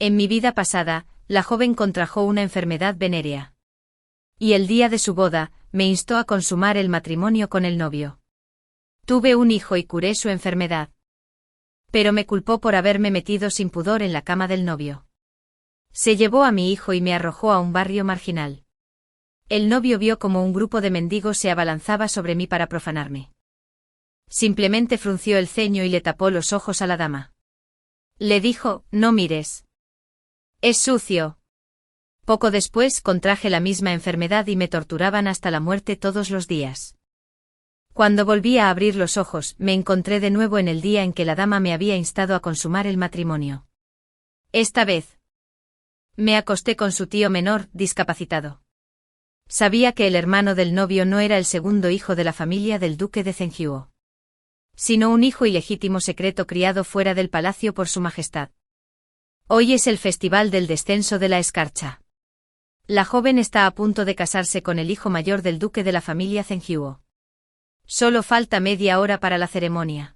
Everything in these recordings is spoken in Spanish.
En mi vida pasada, la joven contrajo una enfermedad venérea. Y el día de su boda, me instó a consumar el matrimonio con el novio. Tuve un hijo y curé su enfermedad. Pero me culpó por haberme metido sin pudor en la cama del novio. Se llevó a mi hijo y me arrojó a un barrio marginal. El novio vio como un grupo de mendigos se abalanzaba sobre mí para profanarme. Simplemente frunció el ceño y le tapó los ojos a la dama. Le dijo, no mires. Es sucio. Poco después contraje la misma enfermedad y me torturaban hasta la muerte todos los días. Cuando volví a abrir los ojos, me encontré de nuevo en el día en que la dama me había instado a consumar el matrimonio. Esta vez, me acosté con su tío menor, discapacitado. Sabía que el hermano del novio no era el segundo hijo de la familia del duque de Zhenjiao, sino un hijo ilegítimo secreto criado fuera del palacio por su majestad. Hoy es el festival del descenso de la escarcha. La joven está a punto de casarse con el hijo mayor del duque de la familia Zhenjiao. Solo falta media hora para la ceremonia.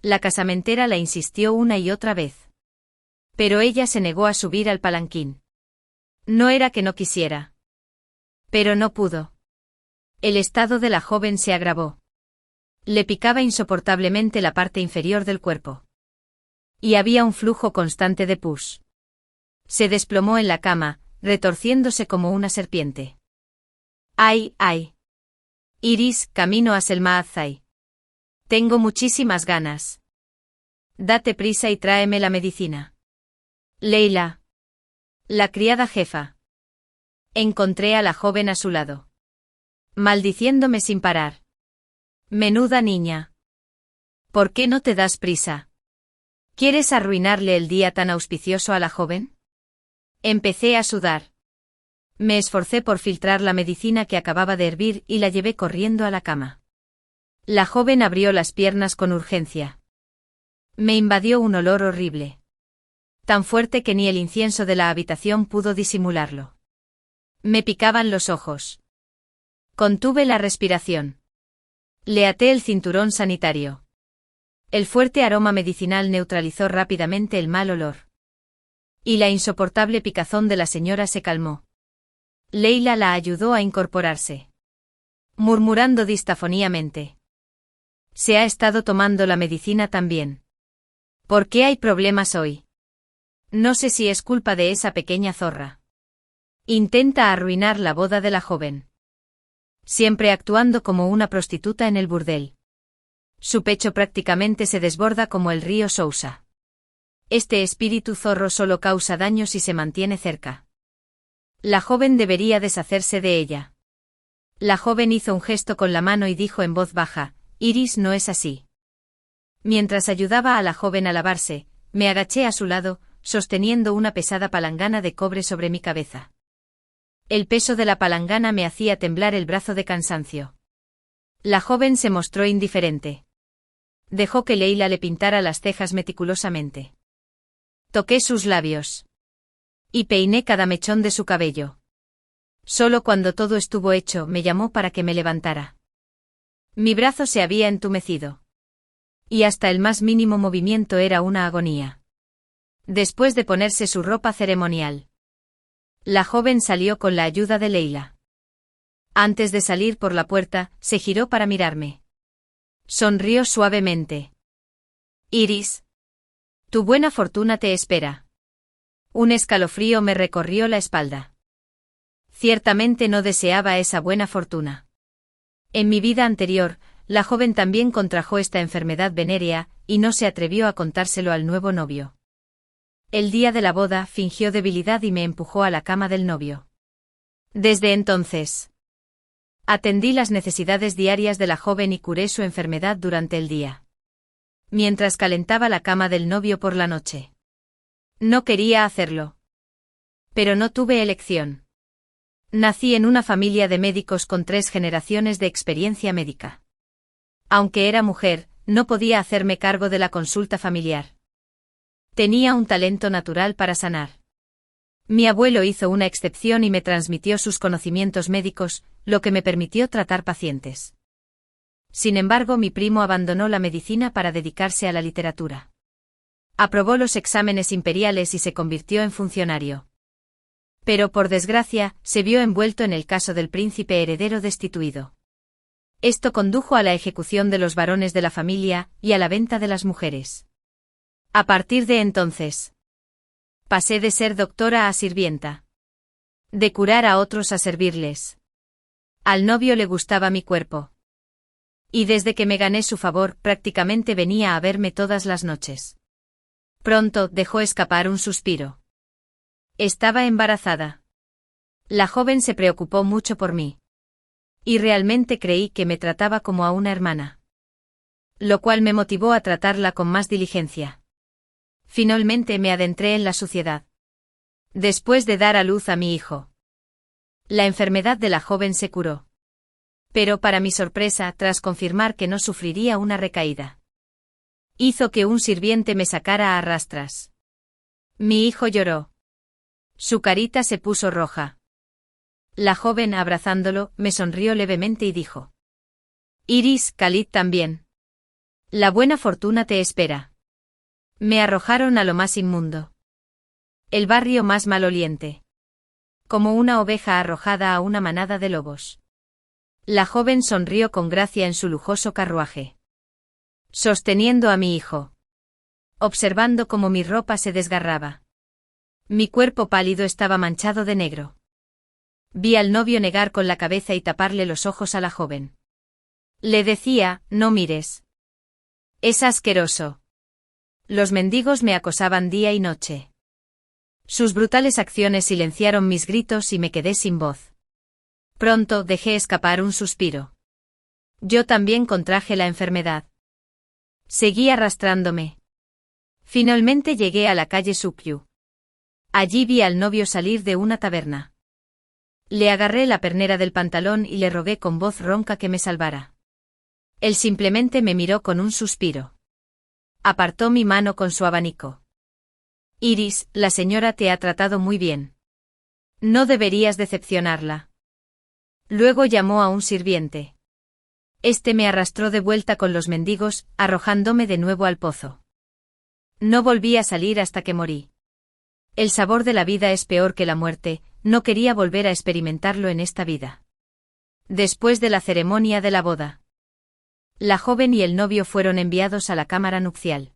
La casamentera la insistió una y otra vez. Pero ella se negó a subir al palanquín. No era que no quisiera. Pero no pudo. El estado de la joven se agravó. Le picaba insoportablemente la parte inferior del cuerpo. Y había un flujo constante de pus. Se desplomó en la cama, retorciéndose como una serpiente. ¡Ay, ay! Iris, camino a Selma Azai. Tengo muchísimas ganas. Date prisa y tráeme la medicina. Leila. La criada jefa. Encontré a la joven a su lado. Maldiciéndome sin parar. Menuda niña. ¿Por qué no te das prisa? ¿Quieres arruinarle el día tan auspicioso a la joven? Empecé a sudar. Me esforcé por filtrar la medicina que acababa de hervir y la llevé corriendo a la cama. La joven abrió las piernas con urgencia. Me invadió un olor horrible. Tan fuerte que ni el incienso de la habitación pudo disimularlo. Me picaban los ojos. Contuve la respiración. Le até el cinturón sanitario. El fuerte aroma medicinal neutralizó rápidamente el mal olor. Y la insoportable picazón de la señora se calmó. Leila la ayudó a incorporarse. Murmurando distafoníamente. Se ha estado tomando la medicina también. ¿Por qué hay problemas hoy? No sé si es culpa de esa pequeña zorra. Intenta arruinar la boda de la joven. Siempre actuando como una prostituta en el burdel. Su pecho prácticamente se desborda como el río Sousa. Este espíritu zorro solo causa daño si se mantiene cerca. La joven debería deshacerse de ella. La joven hizo un gesto con la mano y dijo en voz baja, Iris, no es así. Mientras ayudaba a la joven a lavarse, me agaché a su lado, sosteniendo una pesada palangana de cobre sobre mi cabeza. El peso de la palangana me hacía temblar el brazo de cansancio. La joven se mostró indiferente. Dejó que Leila le pintara las cejas meticulosamente. Toqué sus labios. Y peiné cada mechón de su cabello. Solo cuando todo estuvo hecho me llamó para que me levantara. Mi brazo se había entumecido. Y hasta el más mínimo movimiento era una agonía. Después de ponerse su ropa ceremonial, la joven salió con la ayuda de Leila. Antes de salir por la puerta, se giró para mirarme. Sonrió suavemente. Iris. Tu buena fortuna te espera. Un escalofrío me recorrió la espalda. Ciertamente no deseaba esa buena fortuna. En mi vida anterior, la joven también contrajo esta enfermedad venérea, y no se atrevió a contárselo al nuevo novio. El día de la boda fingió debilidad y me empujó a la cama del novio. Desde entonces, atendí las necesidades diarias de la joven y curé su enfermedad durante el día. Mientras calentaba la cama del novio por la noche. No quería hacerlo. Pero no tuve elección. Nací en una familia de médicos con 3 generaciones de experiencia médica. Aunque era mujer, no podía hacerme cargo de la consulta familiar. Tenía un talento natural para sanar. Mi abuelo hizo una excepción y me transmitió sus conocimientos médicos, lo que me permitió tratar pacientes. Sin embargo, mi primo abandonó la medicina para dedicarse a la literatura. Aprobó los exámenes imperiales y se convirtió en funcionario. Pero por desgracia, se vio envuelto en el caso del príncipe heredero destituido. Esto condujo a la ejecución de los varones de la familia y a la venta de las mujeres. A partir de entonces, pasé de ser doctora a sirvienta. De curar a otros a servirles. Al novio le gustaba mi cuerpo. Y desde que me gané su favor, prácticamente venía a verme todas las noches. Pronto dejó escapar un suspiro. Estaba embarazada. La joven se preocupó mucho por mí. Y realmente creí que me trataba como a una hermana. Lo cual me motivó a tratarla con más diligencia. Finalmente me adentré en la suciedad. Después de dar a luz a mi hijo. La enfermedad de la joven se curó. Pero para mi sorpresa, tras confirmar que no sufriría una recaída, hizo que un sirviente me sacara a rastras. Mi hijo lloró. Su carita se puso roja. La joven, abrazándolo, me sonrió levemente y dijo: Iris, Khalid también. La buena fortuna te espera. Me arrojaron a lo más inmundo. El barrio más maloliente. Como una oveja arrojada a una manada de lobos. La joven sonrió con gracia en su lujoso carruaje. Sosteniendo a mi hijo. Observando cómo mi ropa se desgarraba. Mi cuerpo pálido estaba manchado de negro. Vi al novio negar con la cabeza y taparle los ojos a la joven. Le decía: no mires. Es asqueroso. Los mendigos me acosaban día y noche. Sus brutales acciones silenciaron mis gritos y me quedé sin voz. Pronto dejé escapar un suspiro. Yo también contraje la enfermedad. Seguí arrastrándome. Finalmente llegué a la calle Sukyu. Allí vi al novio salir de una taberna. Le agarré la pernera del pantalón y le rogué con voz ronca que me salvara. Él simplemente me miró con un suspiro. Apartó mi mano con su abanico. Iris, la señora te ha tratado muy bien. No deberías decepcionarla. Luego llamó a un sirviente. Este me arrastró de vuelta con los mendigos, arrojándome de nuevo al pozo. No volví a salir hasta que morí. El sabor de la vida es peor que la muerte, no quería volver a experimentarlo en esta vida. Después de la ceremonia de la boda, la joven y el novio fueron enviados a la cámara nupcial.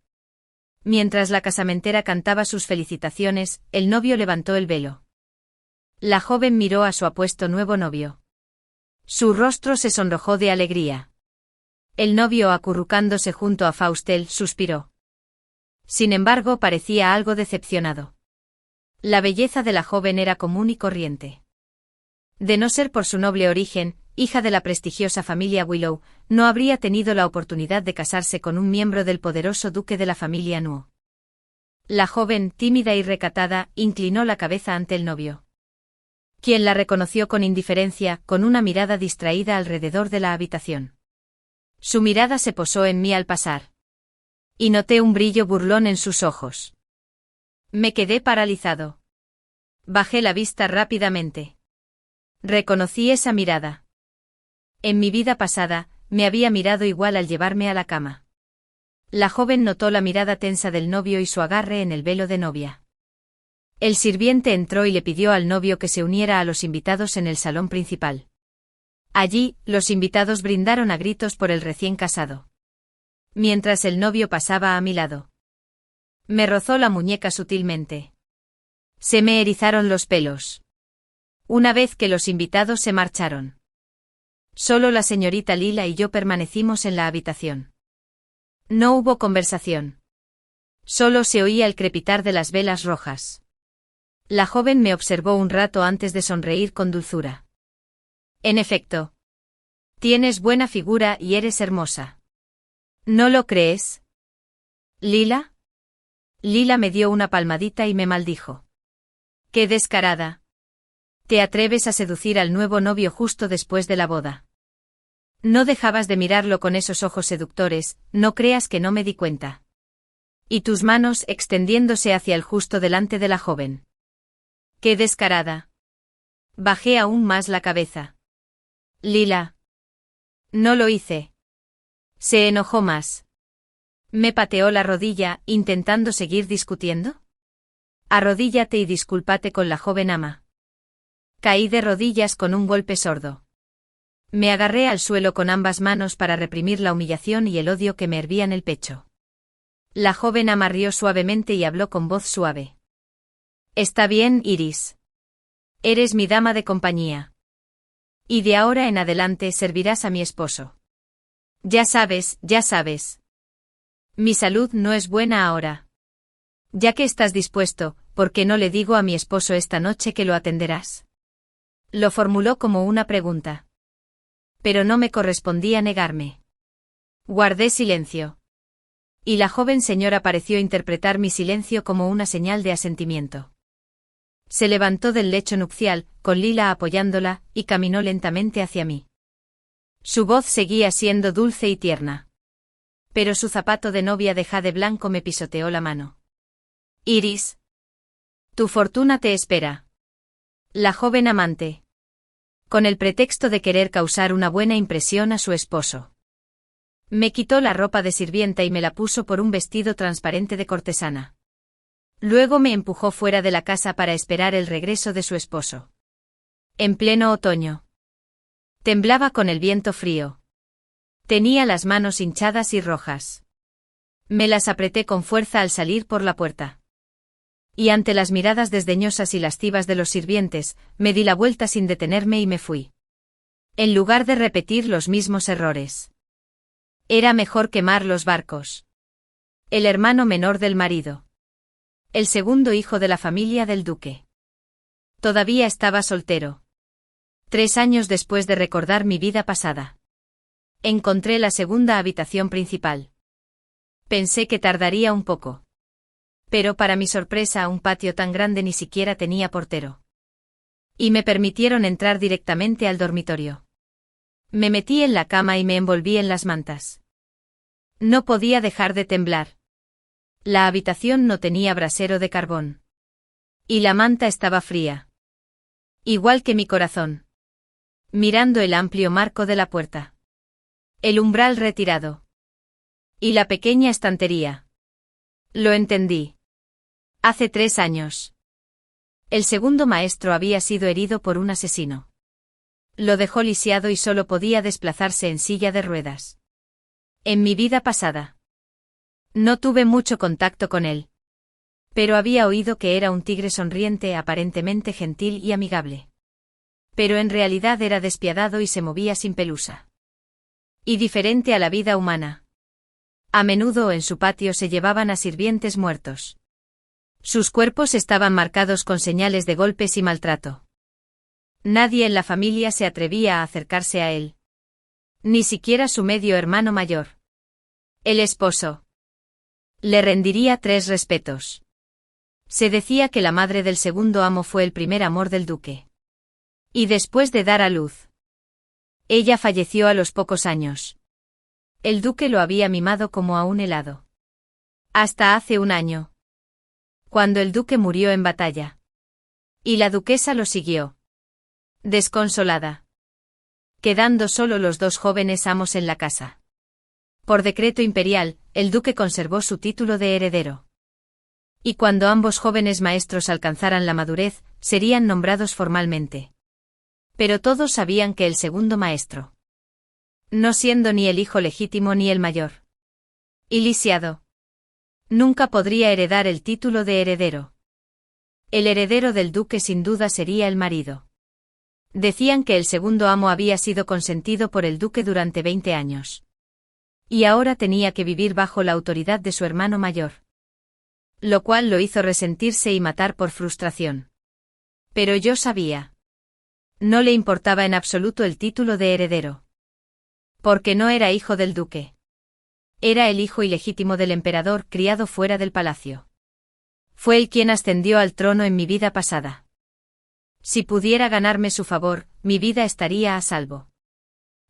Mientras la casamentera cantaba sus felicitaciones, el novio levantó el velo. La joven miró a su apuesto nuevo novio. Su rostro se sonrojó de alegría. El novio, acurrucándose junto a Faustel, suspiró. Sin embargo, parecía algo decepcionado. La belleza de la joven era común y corriente. De no ser por su noble origen, hija de la prestigiosa familia Willow, no habría tenido la oportunidad de casarse con un miembro del poderoso duque de la familia Nuo. La joven, tímida y recatada, inclinó la cabeza ante el novio, quien la reconoció con indiferencia, con una mirada distraída alrededor de la habitación. Su mirada se posó en mí al pasar. Y noté un brillo burlón en sus ojos. Me quedé paralizado. Bajé la vista rápidamente. Reconocí esa mirada. En mi vida pasada, me había mirado igual al llevarme a la cama. La joven notó la mirada tensa del novio y su agarre en el velo de novia. El sirviente entró y le pidió al novio que se uniera a los invitados en el salón principal. Allí, los invitados brindaron a gritos por el recién casado. Mientras el novio pasaba a mi lado. Me rozó la muñeca sutilmente. Se me erizaron los pelos. Una vez que los invitados se marcharon, solo la señorita Lila y yo permanecimos en la habitación. No hubo conversación. Solo se oía el crepitar de las velas rojas. La joven me observó un rato antes de sonreír con dulzura. En efecto. Tienes buena figura y eres hermosa. ¿No lo crees? ¿Lila? Lila me dio una palmadita y me maldijo. ¡Qué descarada! Te atreves a seducir al nuevo novio justo después de la boda. No dejabas de mirarlo con esos ojos seductores, no creas que no me di cuenta. Y tus manos extendiéndose hacia el justo delante de la joven. ¡Qué descarada! Bajé aún más la cabeza. Lila. No lo hice. Se enojó más. Me pateó la rodilla, intentando seguir discutiendo. Arrodíllate y discúlpate con la joven ama. Caí de rodillas con un golpe sordo. Me agarré al suelo con ambas manos para reprimir la humillación y el odio que me hervía en el pecho. La joven ama rió suavemente y habló con voz suave. Está bien, Iris. Eres mi dama de compañía. Y de ahora en adelante servirás a mi esposo. Ya sabes, ya sabes. Mi salud no es buena ahora. Ya que estás dispuesto, ¿por qué no le digo a mi esposo esta noche que lo atenderás? Lo formuló como una pregunta. Pero no me correspondía negarme. Guardé silencio. Y la joven señora pareció interpretar mi silencio como una señal de asentimiento. Se levantó del lecho nupcial, con Lila apoyándola, y caminó lentamente hacia mí. Su voz seguía siendo dulce y tierna. Pero su zapato de novia de jade blanco me pisoteó la mano. Iris. Tu fortuna te espera. La joven amante. Con el pretexto de querer causar una buena impresión a su esposo. Me quitó la ropa de sirvienta y me la puso por un vestido transparente de cortesana. Luego me empujó fuera de la casa para esperar el regreso de su esposo. En pleno otoño. Temblaba con el viento frío. Tenía las manos hinchadas y rojas. Me las apreté con fuerza al salir por la puerta. Y ante las miradas desdeñosas y lascivas de los sirvientes, me di la vuelta sin detenerme y me fui. En lugar de repetir los mismos errores. Era mejor quemar los barcos. El hermano menor del marido. El segundo hijo de la familia del duque. Todavía estaba soltero. 3 años después de recordar mi vida pasada. Encontré la segunda habitación principal. Pensé que tardaría un poco. Pero para mi sorpresa un patio tan grande ni siquiera tenía portero. Y me permitieron entrar directamente al dormitorio. Me metí en la cama y me envolví en las mantas. No podía dejar de temblar. La habitación no tenía brasero de carbón. Y la manta estaba fría. Igual que mi corazón. Mirando el amplio marco de la puerta. El umbral retirado. Y la pequeña estantería. Lo entendí. Hace 3 años. El segundo maestro había sido herido por un asesino. Lo dejó lisiado y solo podía desplazarse en silla de ruedas. En mi vida pasada. No tuve mucho contacto con él. Pero había oído que era un tigre sonriente, aparentemente gentil y amigable. Pero en realidad era despiadado y se movía sin pelusa. Y diferente a la vida humana. A menudo en su patio se llevaban a sirvientes muertos. Sus cuerpos estaban marcados con señales de golpes y maltrato. Nadie en la familia se atrevía a acercarse a él. Ni siquiera su medio hermano mayor. El esposo. Le rendiría 3 respetos. Se decía que la madre del segundo amo fue el primer amor del duque. Y después de dar a luz. Ella falleció a los pocos años. El duque lo había mimado como a un helado. Hasta hace 1 año. Cuando el duque murió en batalla. Y la duquesa lo siguió. Desconsolada. Quedando solo los 2 jóvenes amos en la casa. Por decreto imperial, el duque conservó su título de heredero. Y cuando ambos jóvenes maestros alcanzaran la madurez, serían nombrados formalmente. Pero todos sabían que el segundo maestro. No siendo ni el hijo legítimo ni el mayor. Y lisiado. Nunca podría heredar el título de heredero. El heredero del duque sin duda sería el marido. Decían que el segundo amo había sido consentido por el duque durante 20 años. Y ahora tenía que vivir bajo la autoridad de su hermano mayor. Lo cual lo hizo resentirse y matar por frustración. Pero yo sabía. No le importaba en absoluto el título de heredero. Porque no era hijo del duque. Era el hijo ilegítimo del emperador criado fuera del palacio. Fue él quien ascendió al trono en mi vida pasada. Si pudiera ganarme su favor, mi vida estaría a salvo.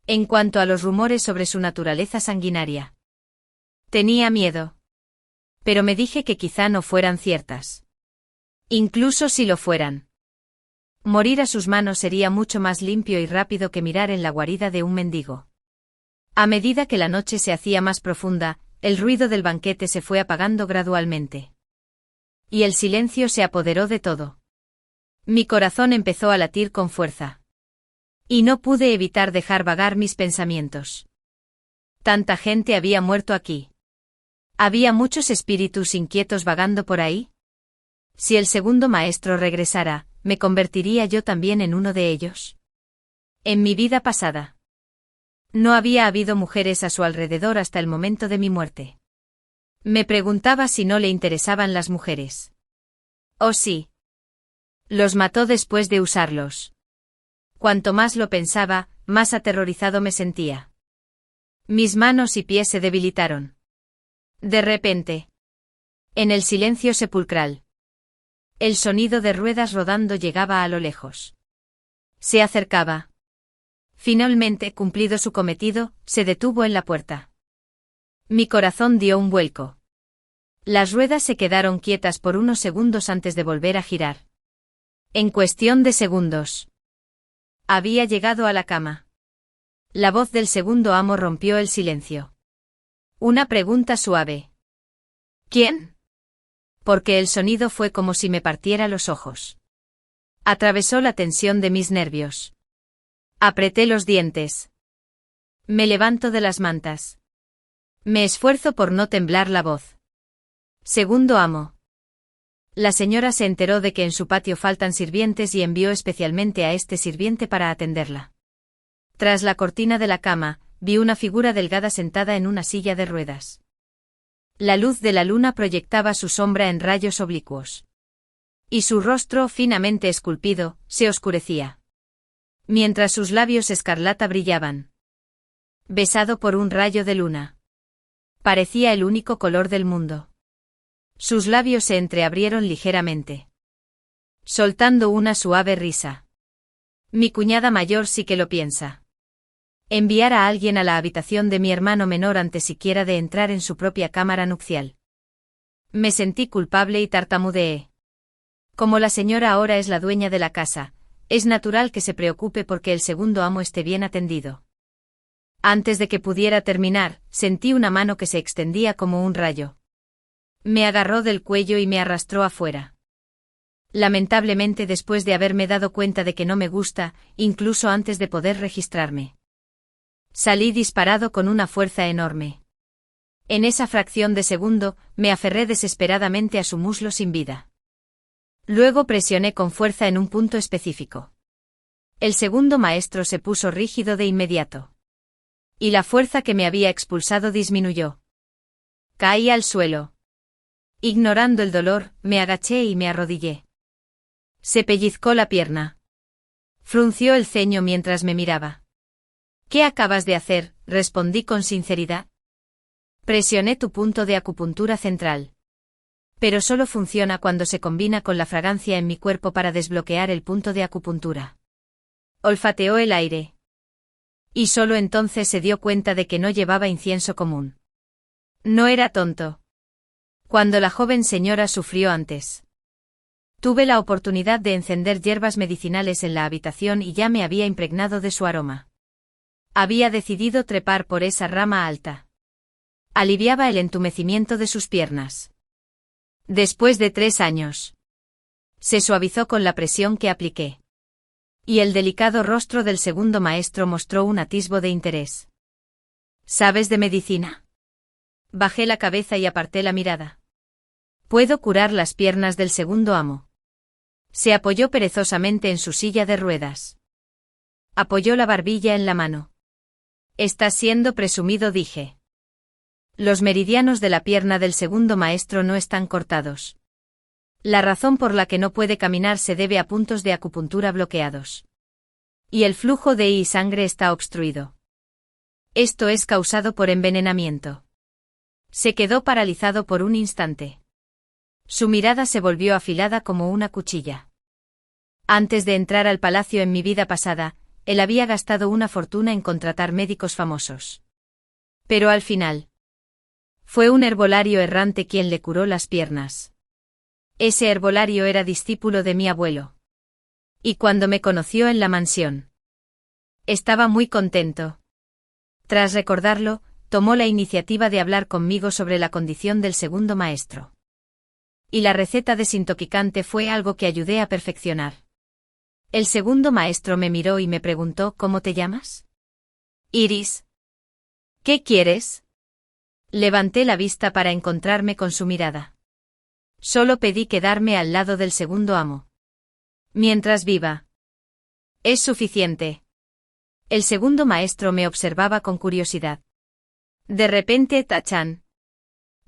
En cuanto a los rumores sobre su naturaleza sanguinaria. Tenía miedo. Pero me dije que quizá no fueran ciertas. Incluso si lo fueran. Morir a sus manos sería mucho más limpio y rápido que mirar en la guarida de un mendigo. A medida que la noche se hacía más profunda, el ruido del banquete se fue apagando gradualmente. Y el silencio se apoderó de todo. Mi corazón empezó a latir con fuerza. Y no pude evitar dejar vagar mis pensamientos. ¿Tanta gente había muerto aquí? ¿Había muchos espíritus inquietos vagando por ahí? Si el segundo maestro regresara, ¿me convertiría yo también en uno de ellos? En mi vida pasada. No había habido mujeres a su alrededor hasta el momento de mi muerte. Me preguntaba si no le interesaban las mujeres. Oh sí. Los mató después de usarlos. Cuanto más lo pensaba, más aterrorizado me sentía. Mis manos y pies se debilitaron. De repente. En el silencio sepulcral. El sonido de ruedas rodando llegaba a lo lejos. Se acercaba. Finalmente, cumplido su cometido, se detuvo en la puerta. Mi corazón dio un vuelco. Las ruedas se quedaron quietas por unos segundos antes de volver a girar. En cuestión de segundos. Había llegado a la cama. La voz del segundo amo rompió el silencio. Una pregunta suave. ¿Quién? Porque el sonido fue como si me partiera los ojos. Atravesó la tensión de mis nervios. Apreté los dientes. Me levanto de las mantas. Me esfuerzo por no temblar la voz. Segundo amo. La señora se enteró de que en su patio faltan sirvientes y envió especialmente a este sirviente para atenderla. Tras la cortina de la cama, vi una figura delgada sentada en una silla de ruedas. La luz de la luna proyectaba su sombra en rayos oblicuos. Y su rostro, finamente esculpido, se oscurecía. Mientras sus labios escarlata brillaban. Besado por un rayo de luna. Parecía el único color del mundo. Sus labios se entreabrieron ligeramente. Soltando una suave risa. Mi cuñada mayor sí que lo piensa. Enviar a alguien a la habitación de mi hermano menor antes siquiera de entrar en su propia cámara nupcial. Me sentí culpable y tartamudeé. Como la señora ahora es la dueña de la casa, es natural que se preocupe porque el segundo amo esté bien atendido. Antes de que pudiera terminar, sentí una mano que se extendía como un rayo. Me agarró del cuello y me arrastró afuera. Lamentablemente, después de haberme dado cuenta de que no me gusta, incluso antes de poder registrarme. Salí disparado con una fuerza enorme. En esa fracción de segundo, me aferré desesperadamente a su muslo sin vida. Luego presioné con fuerza en un punto específico. El segundo maestro se puso rígido de inmediato. Y la fuerza que me había expulsado disminuyó. Caí al suelo. Ignorando el dolor, me agaché y me arrodillé. Se pellizcó la pierna. Frunció el ceño mientras me miraba. ¿Qué acabas de hacer?, respondí con sinceridad. Presioné tu punto de acupuntura central. Pero solo funciona cuando se combina con la fragancia en mi cuerpo para desbloquear el punto de acupuntura. Olfateó el aire. Y solo entonces se dio cuenta de que no llevaba incienso común. No era tonto. Cuando la joven señora sufrió antes. Tuve la oportunidad de encender hierbas medicinales en la habitación y ya me había impregnado de su aroma. Había decidido trepar por esa rama alta. Aliviaba el entumecimiento de sus piernas. Después de 3 años. Se suavizó con la presión que apliqué. Y el delicado rostro del segundo maestro mostró un atisbo de interés. ¿Sabes de medicina? Bajé la cabeza y aparté la mirada. Puedo curar las piernas del segundo amo. Se apoyó perezosamente en su silla de ruedas. Apoyó la barbilla en la mano. Estás siendo presumido, dije. Los meridianos de la pierna del segundo maestro no están cortados. La razón por la que no puede caminar se debe a puntos de acupuntura bloqueados. Y el flujo de sangre está obstruido. Esto es causado por envenenamiento. Se quedó paralizado por un instante. Su mirada se volvió afilada como una cuchilla. Antes de entrar al palacio en mi vida pasada, él había gastado una fortuna en contratar médicos famosos. Pero al final, fue un herbolario errante quien le curó las piernas. Ese herbolario era discípulo de mi abuelo. Y cuando me conoció en la mansión, estaba muy contento. Tras recordarlo, tomó la iniciativa de hablar conmigo sobre la condición del segundo maestro. Y la receta desintoxicante fue algo que ayudé a perfeccionar. El segundo maestro me miró y me preguntó: ¿cómo te llamas? Iris. ¿Qué quieres? Levanté la vista para encontrarme con su mirada. Solo pedí quedarme al lado del segundo amo. Mientras viva. Es suficiente. El segundo maestro me observaba con curiosidad. De repente, tachan.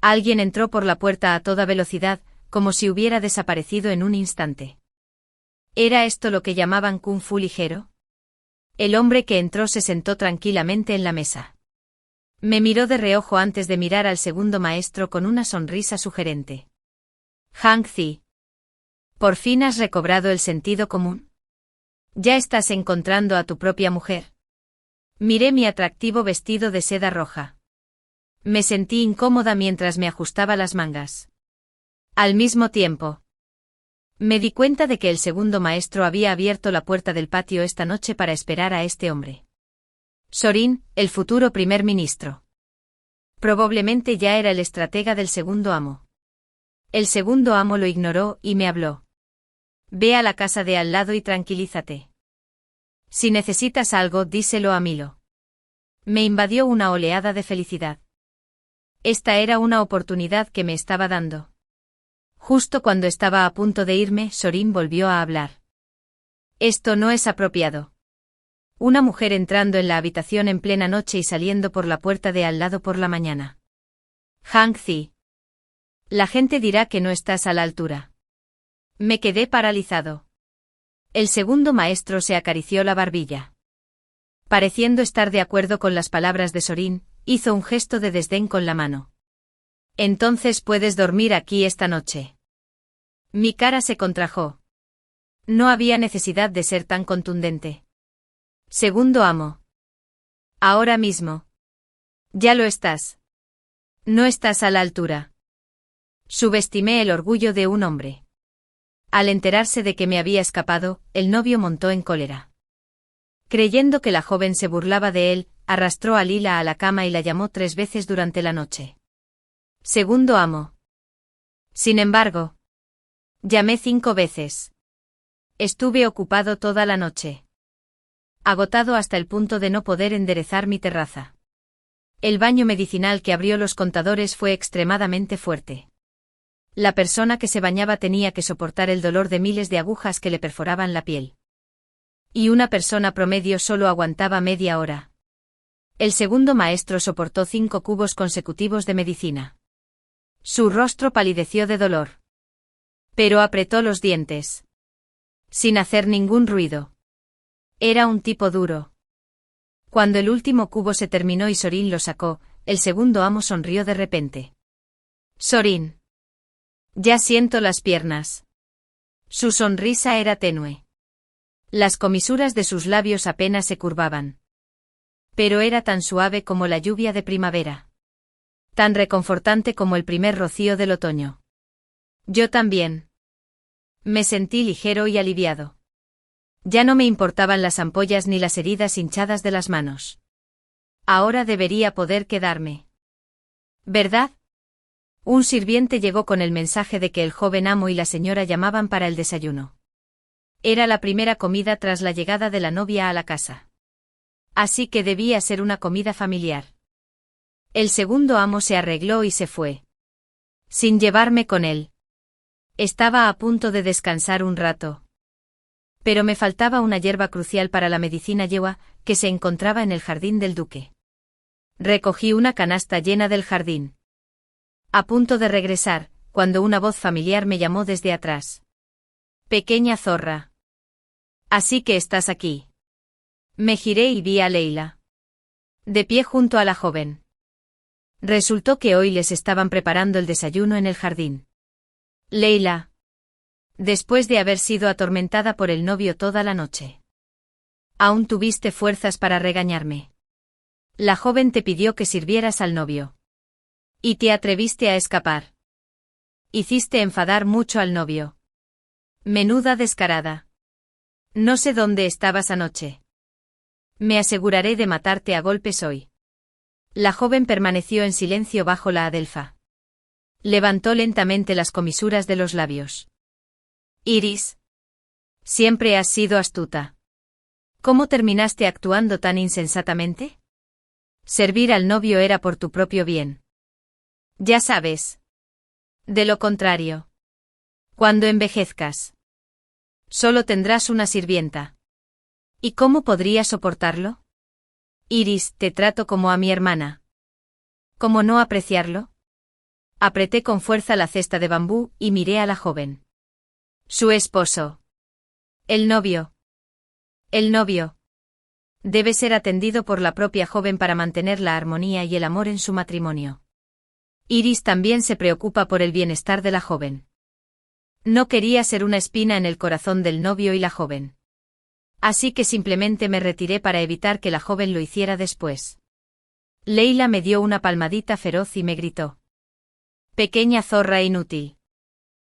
Alguien entró por la puerta a toda velocidad, como si hubiera desaparecido en un instante. ¿Era esto lo que llamaban kung fu ligero? El hombre que entró se sentó tranquilamente en la mesa. Me miró de reojo antes de mirar al segundo maestro con una sonrisa sugerente. Hank Zi. ¿Por fin has recobrado el sentido común? ¿Ya estás encontrando a tu propia mujer? Miré mi atractivo vestido de seda roja. Me sentí incómoda mientras me ajustaba las mangas. Al mismo tiempo, me di cuenta de que el segundo maestro había abierto la puerta del patio esta noche para esperar a este hombre. Sorin, el futuro primer ministro. Probablemente ya era el estratega del segundo amo. El segundo amo lo ignoró y me habló. Ve a la casa de al lado y tranquilízate. Si necesitas algo, díselo a Milo. Me invadió una oleada de felicidad. Esta era una oportunidad que me estaba dando. Justo cuando estaba a punto de irme, Sorin volvió a hablar. Esto no es apropiado. Una mujer entrando en la habitación en plena noche y saliendo por la puerta de al lado por la mañana. Hank Zi. La gente dirá que no estás a la altura. Me quedé paralizado. El segundo maestro se acarició la barbilla. Pareciendo estar de acuerdo con las palabras de Sorin, hizo un gesto de desdén con la mano. Entonces puedes dormir aquí esta noche. Mi cara se contrajo. No había necesidad de ser tan contundente. Segundo amo. Ahora mismo. Ya lo estás. No estás a la altura. Subestimé el orgullo de un hombre. Al enterarse de que me había escapado, el novio montó en cólera. Creyendo que la joven se burlaba de él, arrastró a Lila a la cama y la llamó 3 veces durante la noche. Segundo amo. Sin embargo, llamé 5 veces. Estuve ocupado toda la noche. Agotado hasta el punto de no poder enderezar mi terraza. El baño medicinal que abrió los contadores fue extremadamente fuerte. La persona que se bañaba tenía que soportar el dolor de miles de agujas que le perforaban la piel. Y una persona promedio solo aguantaba media hora. El segundo maestro soportó 5 cubos consecutivos de medicina. Su rostro palideció de dolor. Pero apretó los dientes. Sin hacer ningún ruido. Era un tipo duro. Cuando el último cubo se terminó y Sorin lo sacó, el segundo amo sonrió de repente. Sorin. Ya siento las piernas. Su sonrisa era tenue. Las comisuras de sus labios apenas se curvaban. Pero era tan suave como la lluvia de primavera. Tan reconfortante como el primer rocío del otoño. Yo también. Me sentí ligero y aliviado. Ya no me importaban las ampollas ni las heridas hinchadas de las manos. Ahora debería poder quedarme. ¿Verdad? Un sirviente llegó con el mensaje de que el joven amo y la señora llamaban para el desayuno. Era la primera comida tras la llegada de la novia a la casa. Así que debía ser una comida familiar. El segundo amo se arregló y se fue. Sin llevarme con él. Estaba a punto de descansar un rato. Pero me faltaba una hierba crucial para la medicina yewa, que se encontraba en el jardín del duque. Recogí una canasta llena del jardín. A punto de regresar, cuando una voz familiar me llamó desde atrás. Pequeña zorra. Así que estás aquí. Me giré y vi a Leila. De pie junto a la joven. Resultó que hoy les estaban preparando el desayuno en el jardín. Leila. Después de haber sido atormentada por el novio toda la noche. Aún tuviste fuerzas para regañarme. La joven te pidió que sirvieras al novio. Y te atreviste a escapar. Hiciste enfadar mucho al novio. Menuda descarada. No sé dónde estabas anoche. Me aseguraré de matarte a golpes hoy. La joven permaneció en silencio bajo la adelfa. Levantó lentamente las comisuras de los labios. Iris. Siempre has sido astuta. ¿Cómo terminaste actuando tan insensatamente? Servir al novio era por tu propio bien. Ya sabes. De lo contrario. Cuando envejezcas. Solo tendrás una sirvienta. ¿Y cómo podría soportarlo? Iris, te trato como a mi hermana. ¿Cómo no apreciarlo? Apreté con fuerza la cesta de bambú y miré a la joven. Su esposo. El novio. El novio. Debe ser atendido por la propia joven para mantener la armonía y el amor en su matrimonio. Iris también se preocupa por el bienestar de la joven. No quería ser una espina en el corazón del novio y la joven. Así que simplemente me retiré para evitar que la joven lo hiciera después. Leila me dio una palmadita feroz y me gritó. Pequeña zorra inútil.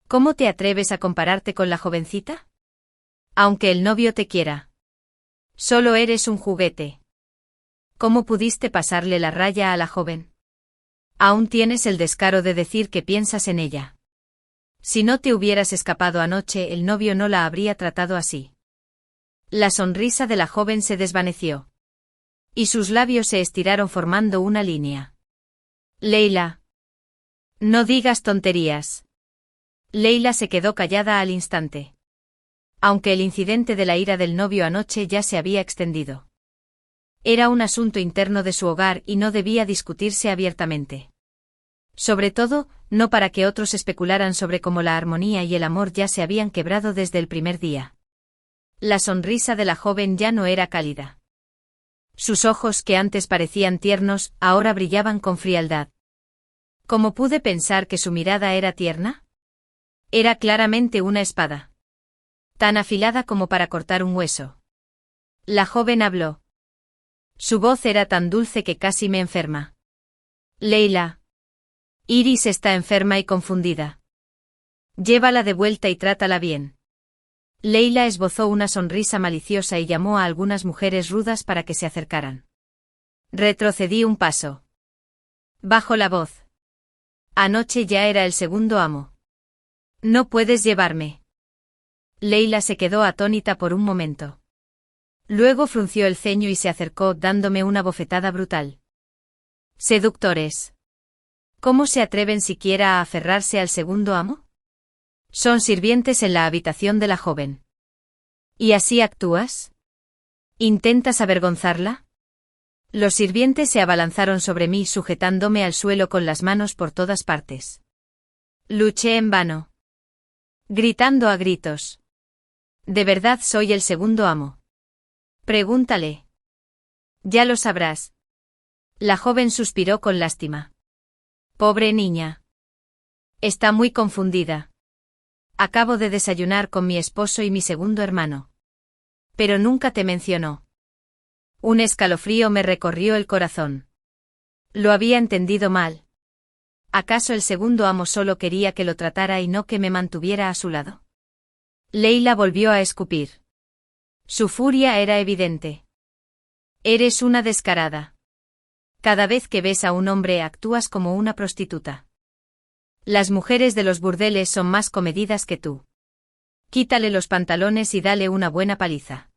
¿Cómo te atreves a compararte con la jovencita? Aunque el novio te quiera. Solo eres un juguete. ¿Cómo pudiste pasarle la raya a la joven? Aún tienes el descaro de decir que piensas en ella. Si no te hubieras escapado anoche, el novio no la habría tratado así. La sonrisa de la joven se desvaneció. Y sus labios se estiraron formando una línea. Leila. No digas tonterías. Leila se quedó callada al instante. Aunque el incidente de la ira del novio anoche ya se había extendido. Era un asunto interno de su hogar y no debía discutirse abiertamente. Sobre todo, no para que otros especularan sobre cómo la armonía y el amor ya se habían quebrado desde el primer día. La sonrisa de la joven ya no era cálida. Sus ojos, que antes parecían tiernos, ahora brillaban con frialdad. ¿Cómo pude pensar que su mirada era tierna? Era claramente una espada. Tan afilada como para cortar un hueso. La joven habló. Su voz era tan dulce que casi me enferma. Leila. Iris está enferma y confundida. Llévala de vuelta y trátala bien. Leila esbozó una sonrisa maliciosa y llamó a algunas mujeres rudas para que se acercaran. Retrocedí un paso. Bajó la voz. Anoche ya era el segundo amo. No puedes llevarme. Leila se quedó atónita por un momento. Luego frunció el ceño y se acercó dándome una bofetada brutal. Seductores. ¿Cómo se atreven siquiera a aferrarse al segundo amo? Son sirvientes en la habitación de la joven. ¿Y así actúas? ¿Intentas avergonzarla? Los sirvientes se abalanzaron sobre mí sujetándome al suelo con las manos por todas partes. Luché en vano. Gritando a gritos. ¿De verdad soy el segundo amo? Pregúntale. Ya lo sabrás. La joven suspiró con lástima. Pobre niña. Está muy confundida. Acabo de desayunar con mi esposo y mi segundo hermano. Pero nunca te mencionó. Un escalofrío me recorrió el corazón. Lo había entendido mal. ¿Acaso el segundo amo solo quería que lo tratara y no que me mantuviera a su lado? Leila volvió a escupir. Su furia era evidente. Eres una descarada. Cada vez que ves a un hombre actúas como una prostituta. Las mujeres de los burdeles son más comedidas que tú. Quítale los pantalones y dale una buena paliza.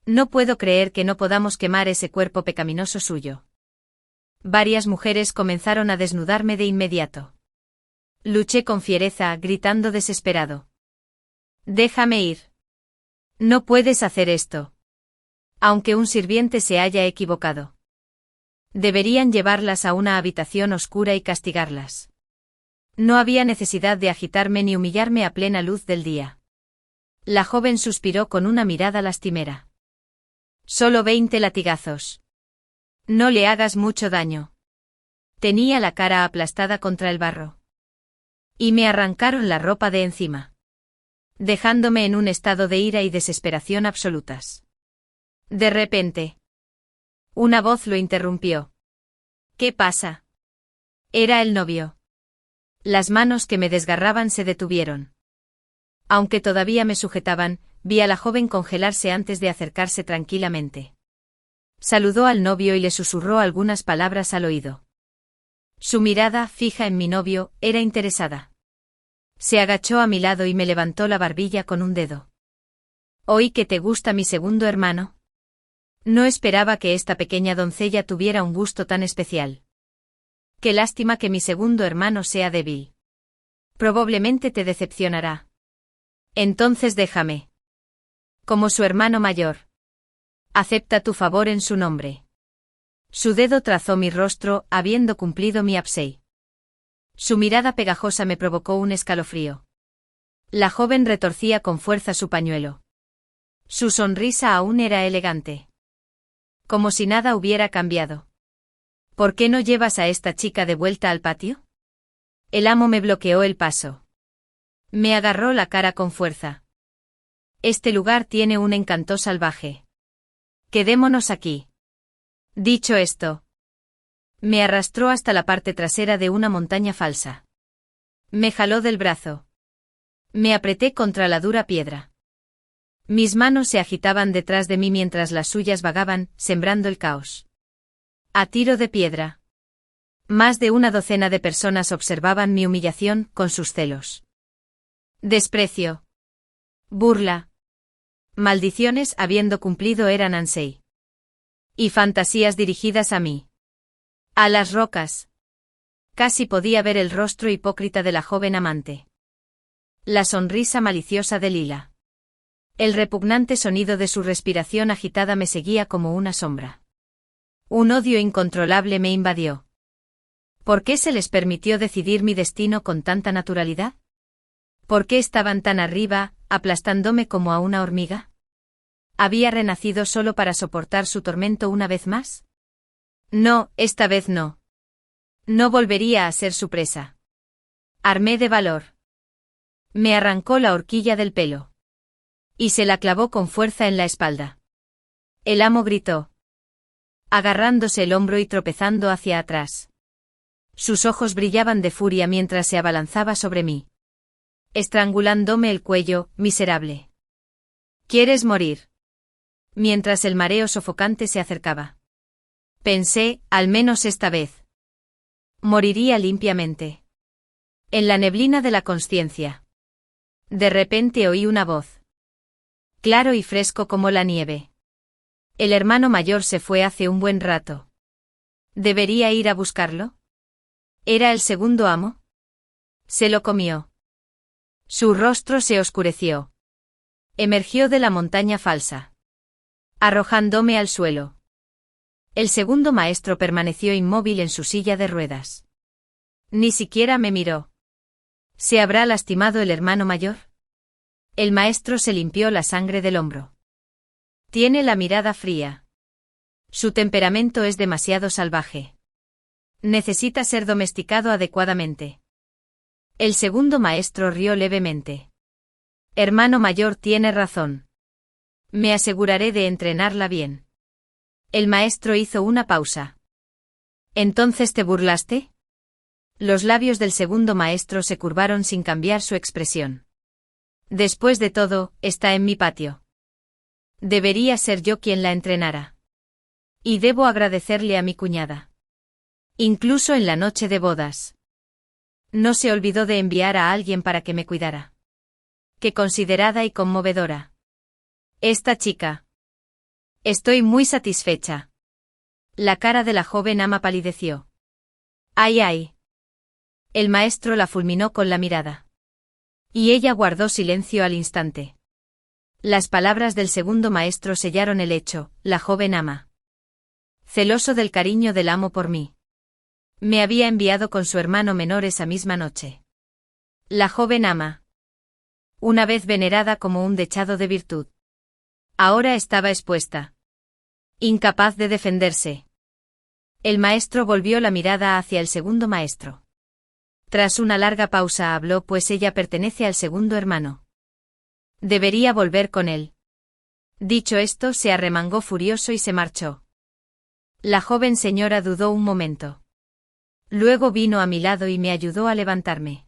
No puedo creer que no podamos quemar ese cuerpo pecaminoso suyo. Varias mujeres comenzaron a desnudarme de inmediato. Luché con fiereza, gritando desesperado. Déjame ir. No puedes hacer esto. Aunque un sirviente se haya equivocado. Deberían llevarlas a una habitación oscura y castigarlas. No había necesidad de agitarme ni humillarme a plena luz del día. La joven suspiró con una mirada lastimera. Solo 20 latigazos. No le hagas mucho daño. Tenía la cara aplastada contra el barro. Y me arrancaron la ropa de encima. Dejándome en un estado de ira y desesperación absolutas. De repente. Una voz lo interrumpió. ¿Qué pasa? Era el novio. Las manos que me desgarraban se detuvieron. Aunque todavía me sujetaban, vi a la joven congelarse antes de acercarse tranquilamente. Saludó al novio y le susurró algunas palabras al oído. Su mirada, fija en mi novio, era interesada. Se agachó a mi lado y me levantó la barbilla con un dedo. ¿Oí que te gusta mi segundo hermano? No esperaba que esta pequeña doncella tuviera un gusto tan especial. Qué lástima que mi segundo hermano sea débil. Probablemente te decepcionará. Entonces déjame. Como su hermano mayor. Acepta tu favor en su nombre. Su dedo trazó mi rostro, habiendo cumplido mi absei. Su mirada pegajosa me provocó un escalofrío. La joven retorcía con fuerza su pañuelo. Su sonrisa aún era elegante. Como si nada hubiera cambiado. ¿Por qué no llevas a esta chica de vuelta al patio? El amo me bloqueó el paso. Me agarró la cara con fuerza. Este lugar tiene un encanto salvaje. Quedémonos aquí. Dicho esto, me arrastró hasta la parte trasera de una montaña falsa. Me jaló del brazo. Me apreté contra la dura piedra. Mis manos se agitaban detrás de mí mientras las suyas vagaban, sembrando el caos. A tiro de piedra. Más de una docena de personas observaban mi humillación con sus celos. Desprecio. Burla. Maldiciones habiendo cumplido eran ansei. Y fantasías dirigidas a mí. A las rocas. Casi podía ver el rostro hipócrita de la joven amante. La sonrisa maliciosa de Lila. El repugnante sonido de su respiración agitada me seguía como una sombra. Un odio incontrolable me invadió. ¿Por qué se les permitió decidir mi destino con tanta naturalidad? ¿Por qué estaban tan arriba, aplastándome como a una hormiga? ¿Había renacido solo para soportar su tormento una vez más? No, esta vez no. No volvería a ser su presa. Armé de valor. Me arrancó la horquilla del pelo. Y se la clavó con fuerza en la espalda. El amo gritó, agarrándose el hombro y tropezando hacia atrás. Sus ojos brillaban de furia mientras se abalanzaba sobre mí. Estrangulándome el cuello, miserable. ¿Quieres morir? Mientras el mareo sofocante se acercaba. Pensé, al menos esta vez. Moriría limpiamente. En la neblina de la consciencia. De repente oí una voz. Claro y fresco como la nieve. El hermano mayor se fue hace un buen rato. ¿Debería ir a buscarlo? ¿Era el segundo amo? Se lo comió. Su rostro se oscureció. Emergió de la montaña falsa, arrojándome al suelo. El segundo maestro permaneció inmóvil en su silla de ruedas. Ni siquiera me miró. ¿Se habrá lastimado el hermano mayor? El maestro se limpió la sangre del hombro. Tiene la mirada fría. Su temperamento es demasiado salvaje. Necesita ser domesticado adecuadamente. El segundo maestro rió levemente. Hermano mayor tiene razón. Me aseguraré de entrenarla bien. El maestro hizo una pausa. ¿Entonces te burlaste? Los labios del segundo maestro se curvaron sin cambiar su expresión. Después de todo, está en mi patio. Debería ser yo quien la entrenara. Y debo agradecerle a mi cuñada. Incluso en la noche de bodas. No se olvidó de enviar a alguien para que me cuidara. Qué considerada y conmovedora. Esta chica. Estoy muy satisfecha. La cara de la joven ama palideció. ¡Ay, ay! El maestro la fulminó con la mirada. Y ella guardó silencio al instante. Las palabras del segundo maestro sellaron el hecho, la joven ama. Celoso del cariño del amo por mí. Me había enviado con su hermano menor esa misma noche. La joven ama. Una vez venerada como un dechado de virtud. Ahora estaba expuesta. Incapaz de defenderse. El maestro volvió la mirada hacia el segundo maestro. Tras una larga pausa habló, pues ella pertenece al segundo hermano. Debería volver con él. Dicho esto, se arremangó furioso y se marchó. La joven señora dudó un momento. Luego vino a mi lado y me ayudó a levantarme.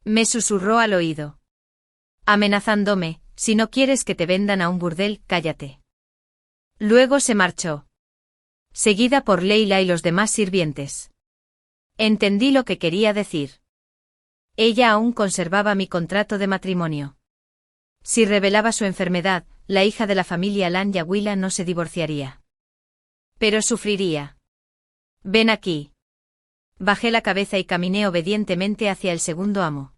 Me susurró al oído. Amenazándome, si no quieres que te vendan a un burdel, cállate. Luego se marchó. seguida por Leila y los demás sirvientes. Entendí lo que quería decir. Ella aún conservaba mi contrato de matrimonio. Si revelaba su enfermedad, la hija de la familia Lan Yawila no se divorciaría. Pero sufriría. Ven aquí. Bajé la cabeza y caminé obedientemente hacia el segundo amo.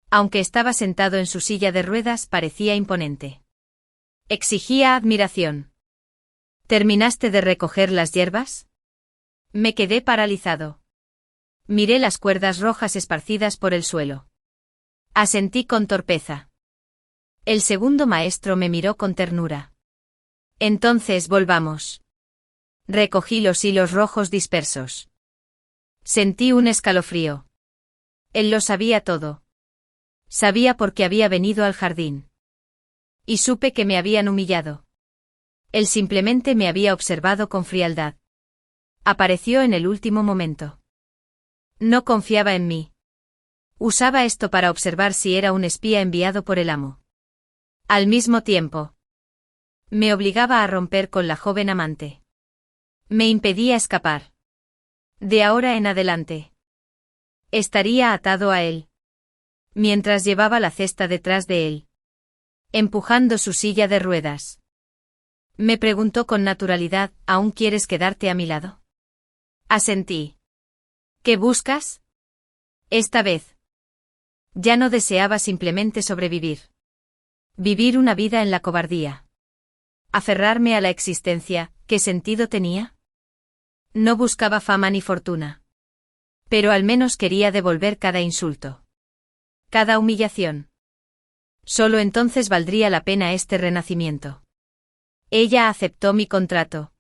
Aunque estaba sentado en su silla de ruedas, parecía imponente. Exigía admiración. ¿Terminaste de recoger las hierbas? Me quedé paralizado. Miré las cuerdas rojas esparcidas por el suelo. Asentí con torpeza. El segundo maestro me miró con ternura. Entonces volvamos. Recogí los hilos rojos dispersos. Sentí un escalofrío. Él lo sabía todo. Sabía por qué había venido al jardín. Y supe que me habían humillado. Él simplemente me había observado con frialdad. Apareció en el último momento. No confiaba en mí. Usaba esto para observar si era un espía enviado por el amo. Al mismo tiempo, me obligaba a romper con la joven amante. Me impedía escapar. De ahora en adelante, estaría atado a él. Mientras llevaba la cesta detrás de él, empujando su silla de ruedas. Me preguntó con naturalidad, ¿aún quieres quedarte a mi lado? Asentí. ¿Qué buscas? Esta vez. Ya no deseaba simplemente sobrevivir. Vivir una vida en la cobardía. Aferrarme a la existencia, ¿qué sentido tenía? No buscaba fama ni fortuna. Pero al menos quería devolver cada insulto. Cada humillación. Solo entonces valdría la pena este renacimiento. Ella aceptó mi contrato.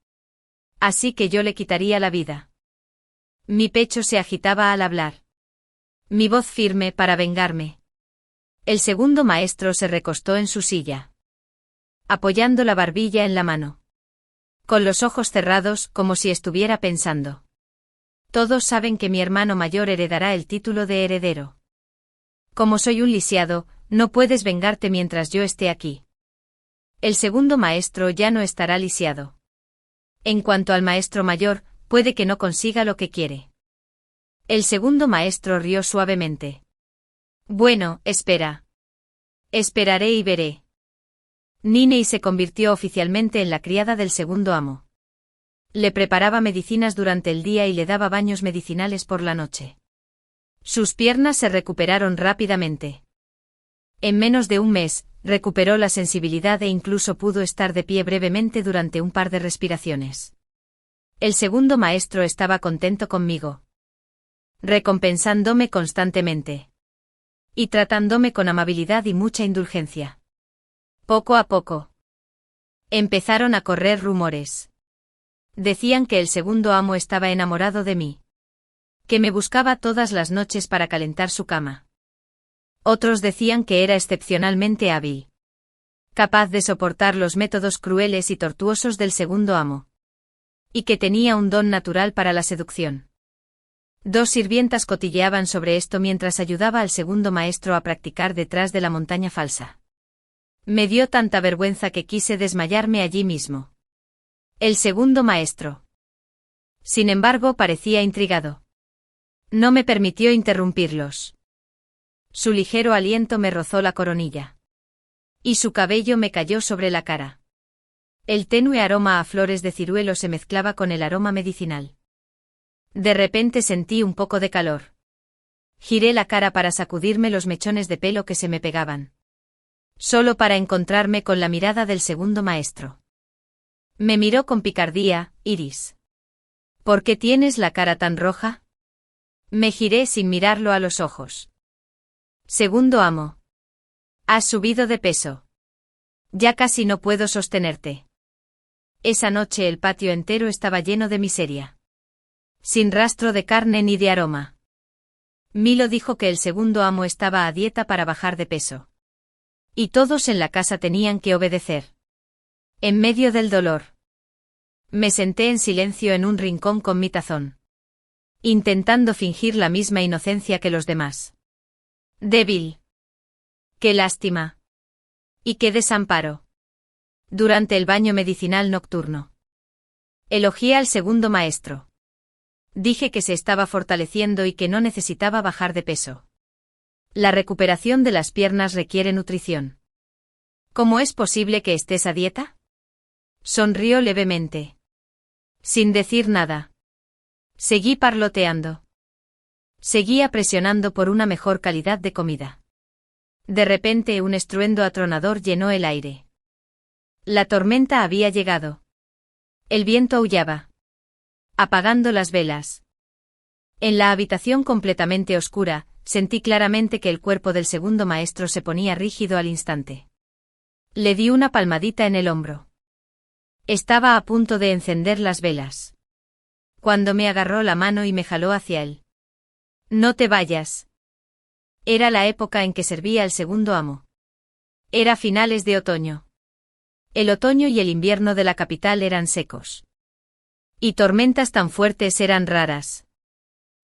Así que yo le quitaría la vida. Mi pecho se agitaba al hablar. Mi voz firme para vengarme. El segundo maestro se recostó en su silla, apoyando la barbilla en la mano. Con los ojos cerrados, como si estuviera pensando. Todos saben que mi hermano mayor heredará el título de heredero. Como soy un lisiado, no puedes vengarte mientras yo esté aquí. El segundo maestro ya no estará lisiado. En cuanto al maestro mayor, puede que no consiga lo que quiere. El segundo maestro rió suavemente. Bueno, espera. Esperaré y veré. Niney se convirtió oficialmente en la criada del segundo amo. Le preparaba medicinas durante el día y le daba baños medicinales por la noche. Sus piernas se recuperaron rápidamente. En menos de un mes, recuperó la sensibilidad e incluso pudo estar de pie brevemente durante un par de respiraciones. El segundo maestro estaba contento conmigo, recompensándome constantemente. Y tratándome con amabilidad y mucha indulgencia. Poco a poco. Empezaron a correr rumores. Decían que el segundo amo estaba enamorado de mí. Que me buscaba todas las noches para calentar su cama. Otros decían que era excepcionalmente hábil. Capaz de soportar los métodos crueles y tortuosos del segundo amo. Y que tenía un don natural para la seducción. 2 sirvientas cotilleaban sobre esto mientras ayudaba al segundo maestro a practicar detrás de la montaña falsa. Me dio tanta vergüenza que quise desmayarme allí mismo. El segundo maestro. Sin embargo, parecía intrigado. No me permitió interrumpirlos. Su ligero aliento me rozó la coronilla. Y su cabello me cayó sobre la cara. El tenue aroma a flores de ciruelo se mezclaba con el aroma medicinal. De repente sentí un poco de calor. Giré la cara para sacudirme los mechones de pelo que se me pegaban. Solo para encontrarme con la mirada del segundo maestro. Me miró con picardía, Iris. ¿Por qué tienes la cara tan roja? Me giré sin mirarlo a los ojos. Segundo amo. Has subido de peso. Ya casi no puedo sostenerte. Esa noche el patio entero estaba lleno de miseria. Sin rastro de carne ni de aroma. Milo dijo que el segundo amo estaba a dieta para bajar de peso. Y todos en la casa tenían que obedecer. En medio del dolor. Me senté en silencio en un rincón con mi tazón. Intentando fingir la misma inocencia que los demás. Débil. Qué lástima. Y qué desamparo. Durante el baño medicinal nocturno. Elogié al segundo maestro. Dije que se estaba fortaleciendo y que no necesitaba bajar de peso. La recuperación de las piernas requiere nutrición. ¿Cómo es posible que estés a dieta? Sonrió levemente. Sin decir nada. Seguí parloteando. Seguía presionando por una mejor calidad de comida. De repente un estruendo atronador llenó el aire. La tormenta había llegado. El viento aullaba, apagando las velas. En la habitación completamente oscura, sentí claramente que el cuerpo del segundo maestro se ponía rígido al instante. Le di una palmadita en el hombro. Estaba a punto de encender las velas, cuando me agarró la mano y me jaló hacia él. No te vayas. Era la época en que servía el segundo amo. Era finales de otoño. El otoño y el invierno de la capital eran secos. Y tormentas tan fuertes eran raras.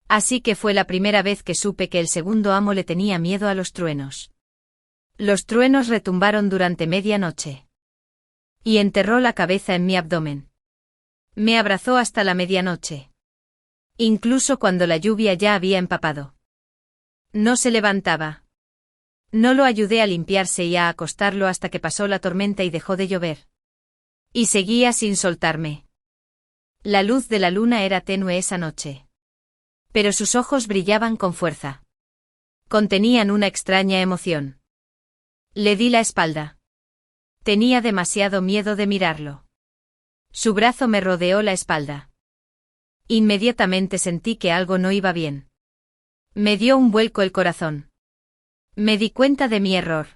Así que fue la primera vez que supe que el segundo amo le tenía miedo a los truenos. Los truenos retumbaron durante media noche. Y enterró la cabeza en mi abdomen. Me abrazó hasta la medianoche. Incluso cuando la lluvia ya había empapado. No se levantaba. No lo ayudé a limpiarse y a acostarlo hasta que pasó la tormenta y dejó de llover. Y seguía sin soltarme. La luz de la luna era tenue esa noche. Pero sus ojos brillaban con fuerza. Contenían una extraña emoción. Le di la espalda. Tenía demasiado miedo de mirarlo. Su brazo me rodeó la espalda. Inmediatamente sentí que algo no iba bien. Me dio un vuelco el corazón. Me di cuenta de mi error.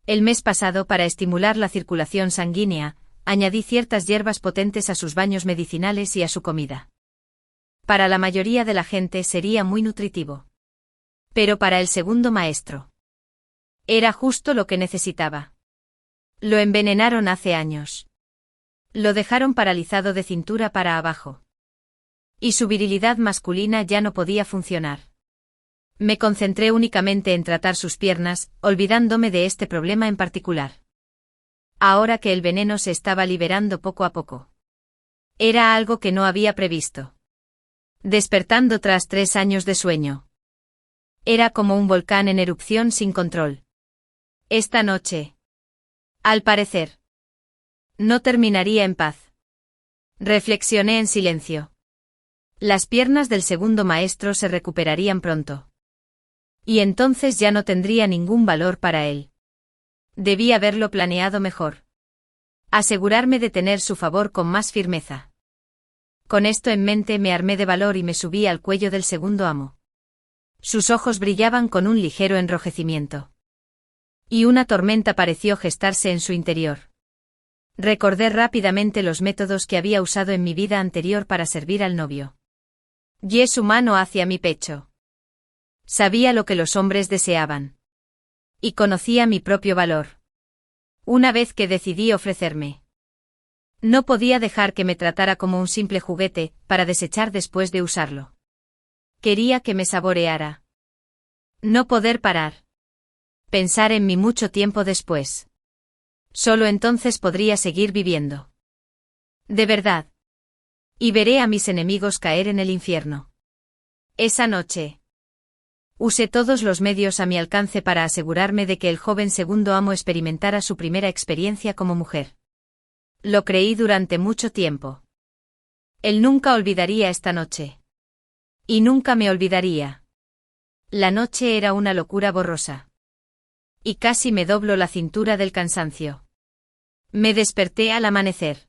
El mes pasado, para estimular la circulación sanguínea, añadí ciertas hierbas potentes a sus baños medicinales y a su comida. Para la mayoría de la gente sería muy nutritivo. Pero para el segundo maestro. Era justo lo que necesitaba. Lo envenenaron hace años. Lo dejaron paralizado de cintura para abajo. Y su virilidad masculina ya no podía funcionar. Me concentré únicamente en tratar sus piernas, olvidándome de este problema en particular. Ahora que el veneno se estaba liberando poco a poco. Era algo que no había previsto. Despertando tras 3 años de sueño. Era como un volcán en erupción sin control. Esta noche. Al parecer. No terminaría en paz. Reflexioné en silencio. Las piernas del segundo maestro se recuperarían pronto. Y entonces ya no tendría ningún valor para él. Debí haberlo planeado mejor. Asegurarme de tener su favor con más firmeza. Con esto en mente me armé de valor y me subí al cuello del segundo amo. Sus ojos brillaban con un ligero enrojecimiento. Y una tormenta pareció gestarse en su interior. Recordé rápidamente los métodos que había usado en mi vida anterior para servir al novio. Guié su mano hacia mi pecho. Sabía lo que los hombres deseaban. Y conocía mi propio valor. Una vez que decidí ofrecerme. No podía dejar que me tratara como un simple juguete, para desechar después de usarlo. Quería que me saboreara. No poder parar. Pensar en mí mucho tiempo después. Solo entonces podría seguir viviendo. De verdad. Y veré a mis enemigos caer en el infierno. Esa noche. Usé todos los medios a mi alcance para asegurarme de que el joven segundo amo experimentara su primera experiencia como mujer. Lo creí durante mucho tiempo. Él nunca olvidaría esta noche. Y nunca me olvidaría. La noche era una locura borrosa. Y casi me doblo la cintura del cansancio. Me desperté al amanecer.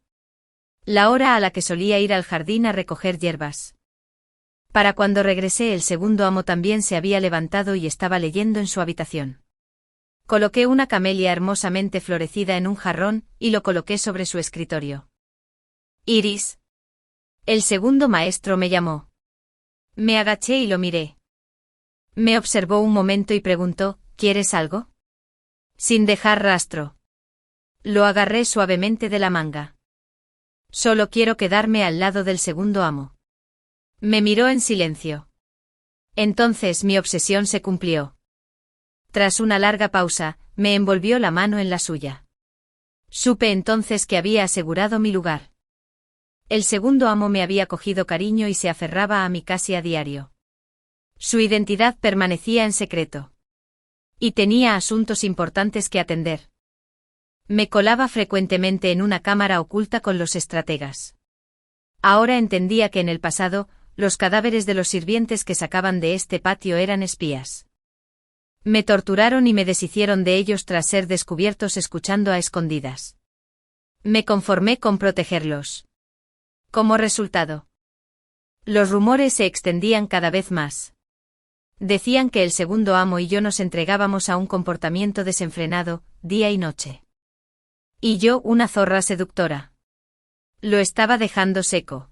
La hora a la que solía ir al jardín a recoger hierbas. Para cuando regresé el segundo amo también se había levantado y estaba leyendo en su habitación. Coloqué una camelia hermosamente florecida en un jarrón y lo coloqué sobre su escritorio. Iris. El segundo maestro me llamó. Me agaché y lo miré. Me observó un momento y preguntó, ¿quieres algo? Sin dejar rastro. Lo agarré suavemente de la manga. Solo quiero quedarme al lado del segundo amo. Me miró en silencio. Entonces mi obsesión se cumplió. Tras una larga pausa, me envolvió la mano en la suya. Supe entonces que había asegurado mi lugar. El segundo amo me había cogido cariño y se aferraba a mí casi a diario. Su identidad permanecía en secreto. Y tenía asuntos importantes que atender. Me colaba frecuentemente en una cámara oculta con los estrategas. Ahora entendía que en el pasado, los cadáveres de los sirvientes que sacaban de este patio eran espías. Me torturaron y me deshicieron de ellos tras ser descubiertos escuchando a escondidas. Me conformé con protegerlos. Como resultado, los rumores se extendían cada vez más. Decían que el segundo amo y yo nos entregábamos a un comportamiento desenfrenado, día y noche. Y yo, una zorra seductora. Lo estaba dejando seco.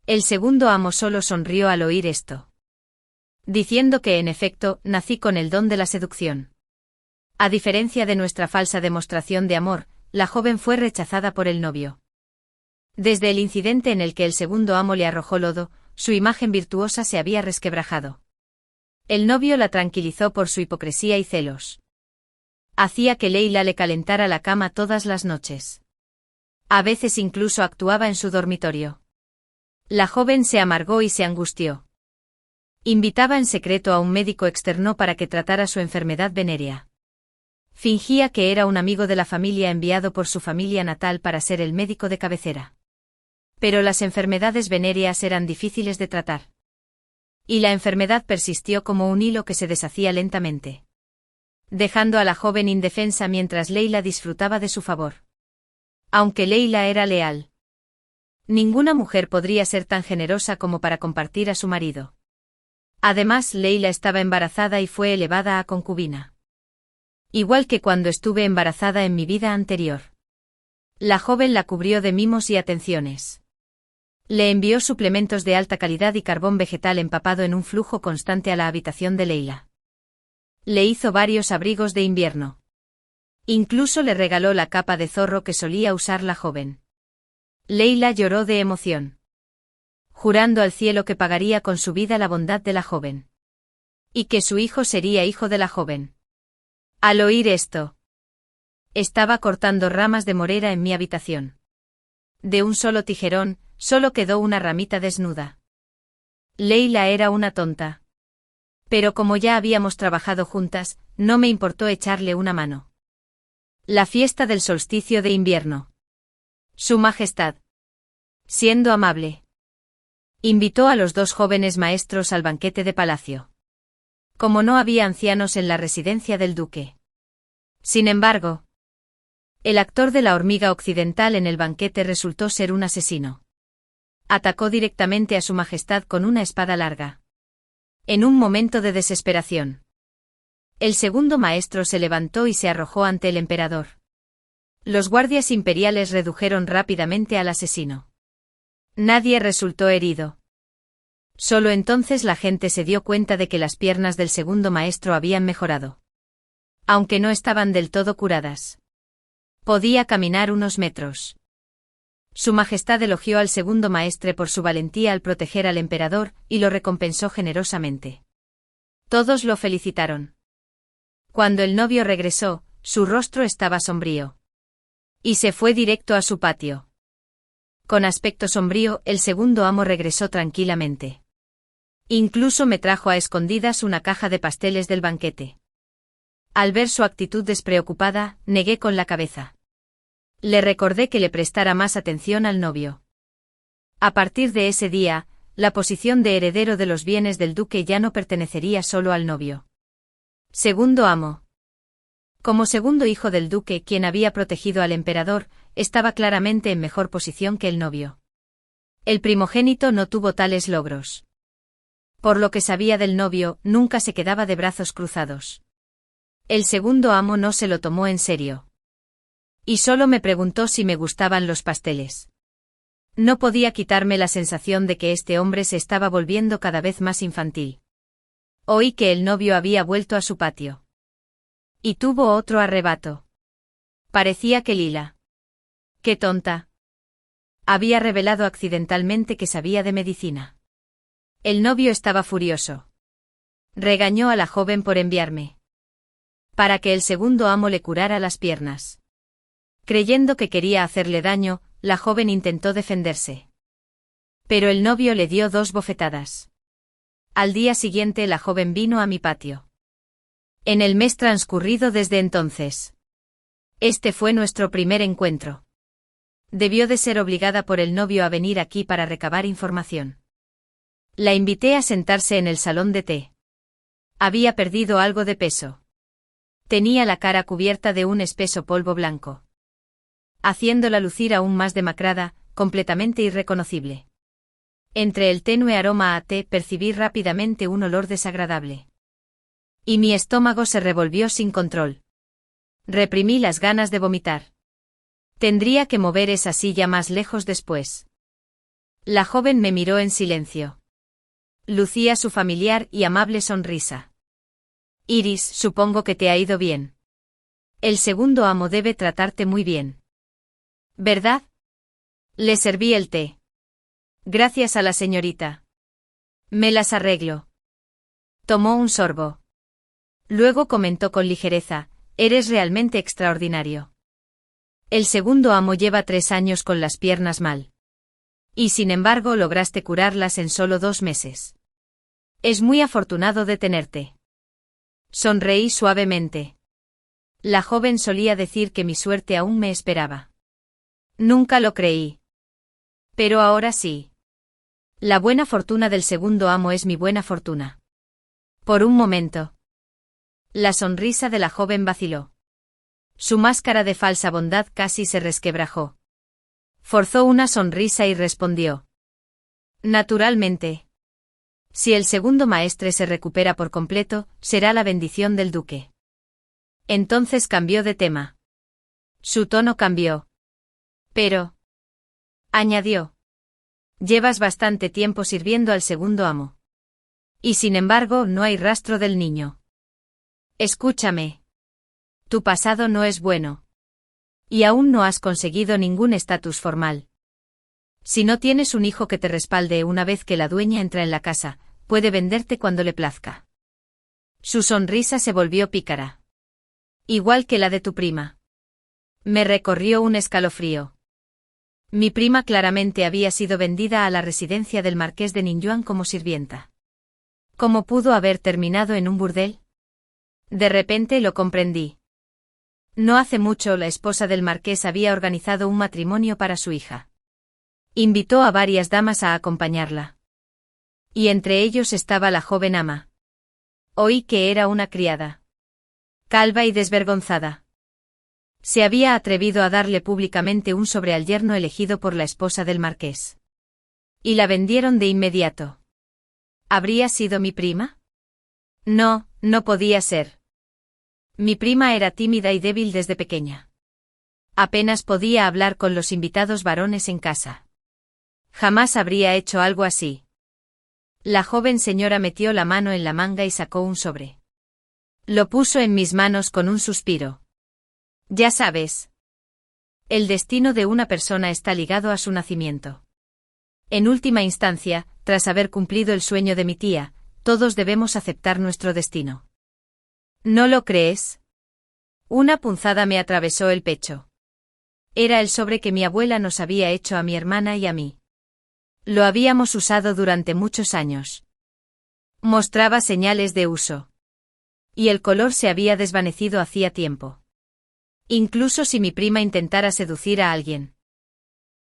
El segundo amo solo sonrió al oír esto, diciendo que en efecto, nací con el don de la seducción. A diferencia de nuestra falsa demostración de amor, la joven fue rechazada por el novio. Desde el incidente en el que el segundo amo le arrojó lodo, su imagen virtuosa se había resquebrajado. El novio la tranquilizó por su hipocresía y celos. Hacía que Leila le calentara la cama todas las noches. A veces incluso actuaba en su dormitorio. La joven se amargó y se angustió. Invitaba en secreto a un médico externo para que tratara su enfermedad venérea. Fingía que era un amigo de la familia enviado por su familia natal para ser el médico de cabecera. Pero las enfermedades venéreas eran difíciles de tratar. Y la enfermedad persistió como un hilo que se deshacía lentamente, dejando a la joven indefensa mientras Leila disfrutaba de su favor. Aunque Leila era leal. Ninguna mujer podría ser tan generosa como para compartir a su marido. Además, Leila estaba embarazada y fue elevada a concubina. Igual que cuando estuve embarazada en mi vida anterior. La joven la cubrió de mimos y atenciones. Le envió suplementos de alta calidad y carbón vegetal empapado en un flujo constante a la habitación de Leila. Le hizo varios abrigos de invierno. Incluso le regaló la capa de zorro que solía usar la joven. Leila lloró de emoción, jurando al cielo que pagaría con su vida la bondad de la joven. Y que su hijo sería hijo de la joven. Al oír esto, estaba cortando ramas de morera en mi habitación. De un solo tijerón, solo quedó una ramita desnuda. Leila era una tonta. Pero como ya habíamos trabajado juntas, no me importó echarle una mano. La fiesta del solsticio de invierno. Su Majestad, siendo amable, invitó a los dos jóvenes maestros al banquete de palacio. Como no había ancianos en la residencia del duque. Sin embargo, el actor de la hormiga occidental en el banquete resultó ser un asesino. Atacó directamente a Su Majestad con una espada larga. En un momento de desesperación, el segundo maestro se levantó y se arrojó ante el emperador. Los guardias imperiales redujeron rápidamente al asesino. Nadie resultó herido. Solo entonces la gente se dio cuenta de que las piernas del segundo maestro habían mejorado. Aunque no estaban del todo curadas. Podía caminar unos metros. Su Majestad elogió al segundo maestre por su valentía al proteger al emperador y lo recompensó generosamente. Todos lo felicitaron. Cuando el novio regresó, su rostro estaba sombrío. Y se fue directo a su patio. Con aspecto sombrío, el segundo amo regresó tranquilamente. Incluso me trajo a escondidas una caja de pasteles del banquete. Al ver su actitud despreocupada, negué con la cabeza. Le recordé que le prestara más atención al novio. A partir de ese día, la posición de heredero de los bienes del duque ya no pertenecería solo al novio. Segundo amo. Como segundo hijo del duque, quien había protegido al emperador, estaba claramente en mejor posición que el novio. El primogénito no tuvo tales logros. Por lo que sabía del novio, nunca se quedaba de brazos cruzados. El segundo amo no se lo tomó en serio. Y solo me preguntó si me gustaban los pasteles. No podía quitarme la sensación de que este hombre se estaba volviendo cada vez más infantil. Oí que el novio había vuelto a su patio. Y tuvo otro arrebato. Parecía que Lila. ¡Qué tonta! Había revelado accidentalmente que sabía de medicina. El novio estaba furioso. Regañó a la joven por enviarme. Para que el segundo amo le curara las piernas. Creyendo que quería hacerle daño, la joven intentó defenderse. Pero el novio le dio 2 bofetadas. Al día siguiente la joven vino a mi patio. En el mes transcurrido desde entonces. Este fue nuestro primer encuentro. Debió de ser obligada por el novio a venir aquí para recabar información. La invité a sentarse en el salón de té. Había perdido algo de peso. Tenía la cara cubierta de un espeso polvo blanco, haciéndola lucir aún más demacrada, completamente irreconocible. Entre el tenue aroma a té percibí rápidamente un olor desagradable. Y mi estómago se revolvió sin control. Reprimí las ganas de vomitar. Tendría que mover esa silla más lejos después. La joven me miró en silencio. Lucía su familiar y amable sonrisa. Iris, supongo que te ha ido bien. El segundo amo debe tratarte muy bien. ¿Verdad? Le serví el té. Gracias a la señorita. Me las arreglo. Tomó un sorbo. Luego comentó con ligereza, eres realmente extraordinario. El segundo amo lleva 3 años con las piernas mal. Y sin embargo lograste curarlas en solo 2 meses. Es muy afortunado de tenerte. Sonreí suavemente. La joven solía decir que mi suerte aún me esperaba. Nunca lo creí. Pero ahora sí. La buena fortuna del segundo amo es mi buena fortuna. Por un momento. La sonrisa de la joven vaciló. Su máscara de falsa bondad casi se resquebrajó. Forzó una sonrisa y respondió. Naturalmente. Si el segundo maestre se recupera por completo, será la bendición del duque. Entonces cambió de tema. Su tono cambió. Pero, añadió, llevas bastante tiempo sirviendo al segundo amo. Y sin embargo, no hay rastro del niño. Escúchame. Tu pasado no es bueno. Y aún no has conseguido ningún estatus formal. Si no tienes un hijo que te respalde una vez que la dueña entra en la casa, puede venderte cuando le plazca. Su sonrisa se volvió pícara. Igual que la de tu prima. Me recorrió un escalofrío. Mi prima claramente había sido vendida a la residencia del marqués de Ninyuan como sirvienta. ¿Cómo pudo haber terminado en un burdel? De repente lo comprendí. No hace mucho la esposa del marqués había organizado un matrimonio para su hija. Invitó a varias damas a acompañarla. Y entre ellos estaba la joven ama. Oí que era una criada. Calva y desvergonzada. Se había atrevido a darle públicamente un sobre al yerno elegido por la esposa del marqués. Y la vendieron de inmediato. ¿Habría sido mi prima? No, no podía ser. Mi prima era tímida y débil desde pequeña. Apenas podía hablar con los invitados varones en casa. Jamás habría hecho algo así. La joven señora metió la mano en la manga y sacó un sobre. Lo puso en mis manos con un suspiro. Ya sabes. El destino de una persona está ligado a su nacimiento. En última instancia, tras haber cumplido el sueño de mi tía, todos debemos aceptar nuestro destino. ¿No lo crees? Una punzada me atravesó el pecho. Era el sobre que mi abuela nos había hecho a mi hermana y a mí. Lo habíamos usado durante muchos años. Mostraba señales de uso. Y el color se había desvanecido hacía tiempo. Incluso si mi prima intentara seducir a alguien.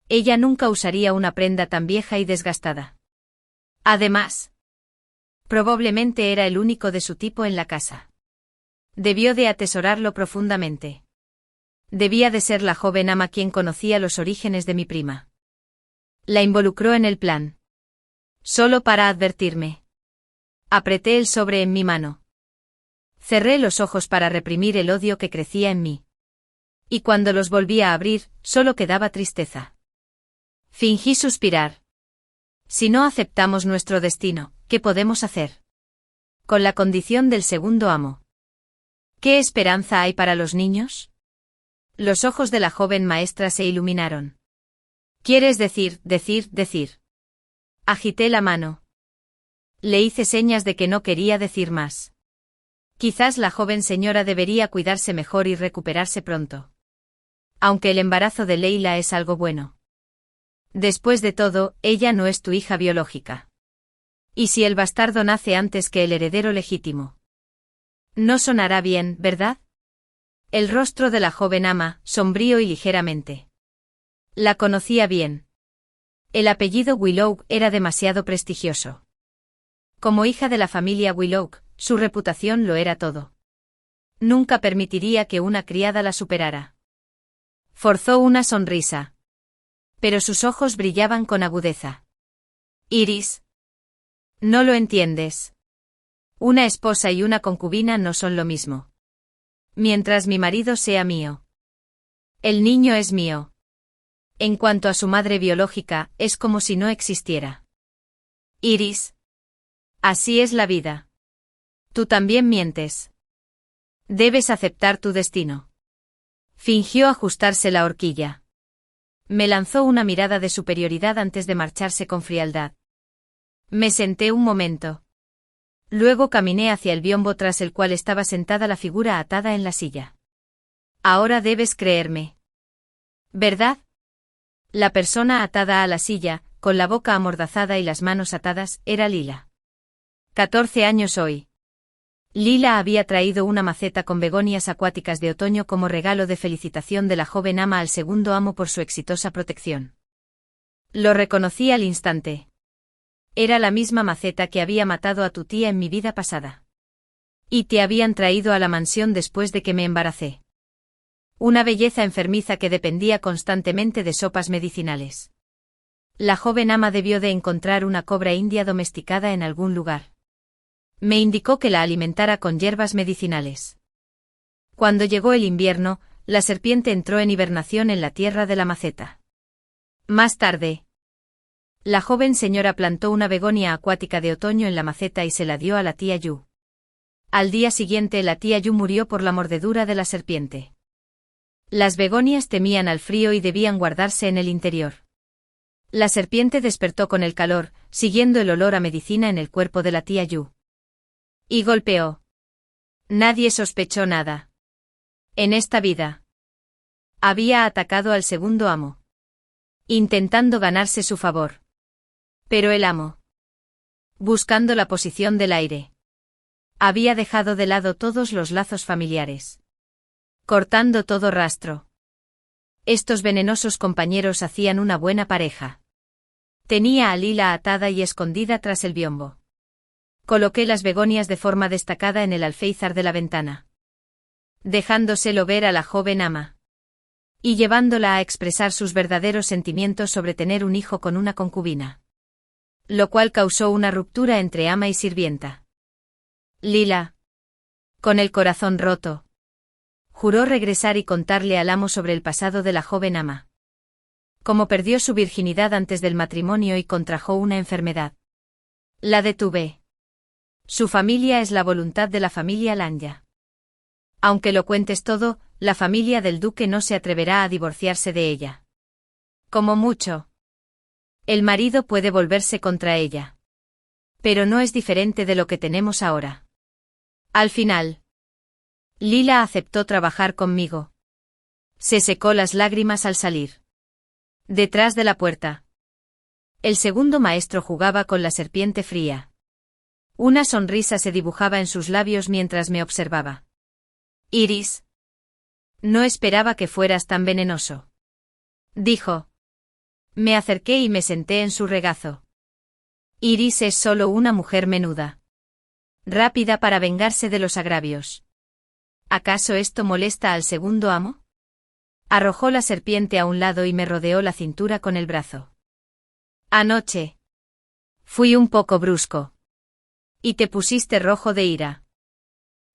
Ella nunca usaría una prenda tan vieja y desgastada. Además, probablemente era el único de su tipo en la casa. Debió de atesorarlo profundamente. Debía de ser la joven ama quien conocía los orígenes de mi prima. La involucró en el plan. Solo para advertirme. Apreté el sobre en mi mano. Cerré los ojos para reprimir el odio que crecía en mí. Y cuando los volví a abrir, solo quedaba tristeza. Fingí suspirar. Si no aceptamos nuestro destino, ¿qué podemos hacer? Con la condición del segundo amo. ¿Qué esperanza hay para los niños? Los ojos de la joven maestra se iluminaron. ¿Quieres decir? Agité la mano. Le hice señas de que no quería decir más. Quizás la joven señora debería cuidarse mejor y recuperarse pronto. Aunque el embarazo de Leila es algo bueno. Después de todo, ella no es tu hija biológica. ¿Y si el bastardo nace antes que el heredero legítimo? No sonará bien, ¿verdad? El rostro de la joven ama, sombrío y ligeramente. La conocía bien. El apellido Willow era demasiado prestigioso. Como hija de la familia Willow, su reputación lo era todo. Nunca permitiría que una criada la superara. Forzó una sonrisa. Pero sus ojos brillaban con agudeza. Iris. No lo entiendes. Una esposa y una concubina no son lo mismo. Mientras mi marido sea mío. El niño es mío. En cuanto a su madre biológica, es como si no existiera. Iris. Así es la vida. Tú también mientes. Debes aceptar tu destino. Fingió ajustarse la horquilla. Me lanzó una mirada de superioridad antes de marcharse con frialdad. Me senté un momento. Luego caminé hacia el biombo tras el cual estaba sentada la figura atada en la silla. Ahora debes creerme. ¿Verdad? La persona atada a la silla, con la boca amordazada y las manos atadas, era Lila. 14 años hoy. Lila había traído una maceta con begonias acuáticas de otoño como regalo de felicitación de la joven ama al segundo amo por su exitosa protección. Lo reconocí al instante. Era la misma maceta que había matado a tu tía en mi vida pasada. Y te habían traído a la mansión después de que me embaracé. Una belleza enfermiza que dependía constantemente de sopas medicinales. La joven ama debió de encontrar una cobra india domesticada en algún lugar. Me indicó que la alimentara con hierbas medicinales. Cuando llegó el invierno, la serpiente entró en hibernación en la tierra de la maceta. Más tarde, la joven señora plantó una begonia acuática de otoño en la maceta y se la dio a la tía Yu. Al día siguiente la tía Yu murió por la mordedura de la serpiente. Las begonias temían al frío y debían guardarse en el interior. La serpiente despertó con el calor, siguiendo el olor a medicina en el cuerpo de la tía Yu. Y golpeó. Nadie sospechó nada. En esta vida. Había atacado al segundo amo. Intentando ganarse su favor. Pero el amo. Buscando la posición del aire. Había dejado de lado todos los lazos familiares. Cortando todo rastro. Estos venenosos compañeros hacían una buena pareja. Tenía a Lila atada y escondida tras el biombo. Coloqué las begonias de forma destacada en el alféizar de la ventana. Dejándoselo ver a la joven ama. Y llevándola a expresar sus verdaderos sentimientos sobre tener un hijo con una concubina. Lo cual causó una ruptura entre ama y sirvienta. Lila. Con el corazón roto. Juró regresar y contarle al amo sobre el pasado de la joven ama. Cómo perdió su virginidad antes del matrimonio y contrajo una enfermedad. La detuve. Su familia es la voluntad de la familia Lanya. Aunque lo cuentes todo, la familia del duque no se atreverá a divorciarse de ella. Como mucho. El marido puede volverse contra ella. Pero no es diferente de lo que tenemos ahora. Al final. Lila aceptó trabajar conmigo. Se secó las lágrimas al salir. Detrás de la puerta. El segundo maestro jugaba con la serpiente fría. Una sonrisa se dibujaba en sus labios mientras me observaba. Iris. No esperaba que fueras tan venenoso. Dijo. Me acerqué y me senté en su regazo. Iris es solo una mujer menuda. Rápida para vengarse de los agravios. ¿Acaso esto molesta al segundo amo? Arrojó la serpiente a un lado y me rodeó la cintura con el brazo. Anoche. Fui un poco brusco. Y te pusiste rojo de ira.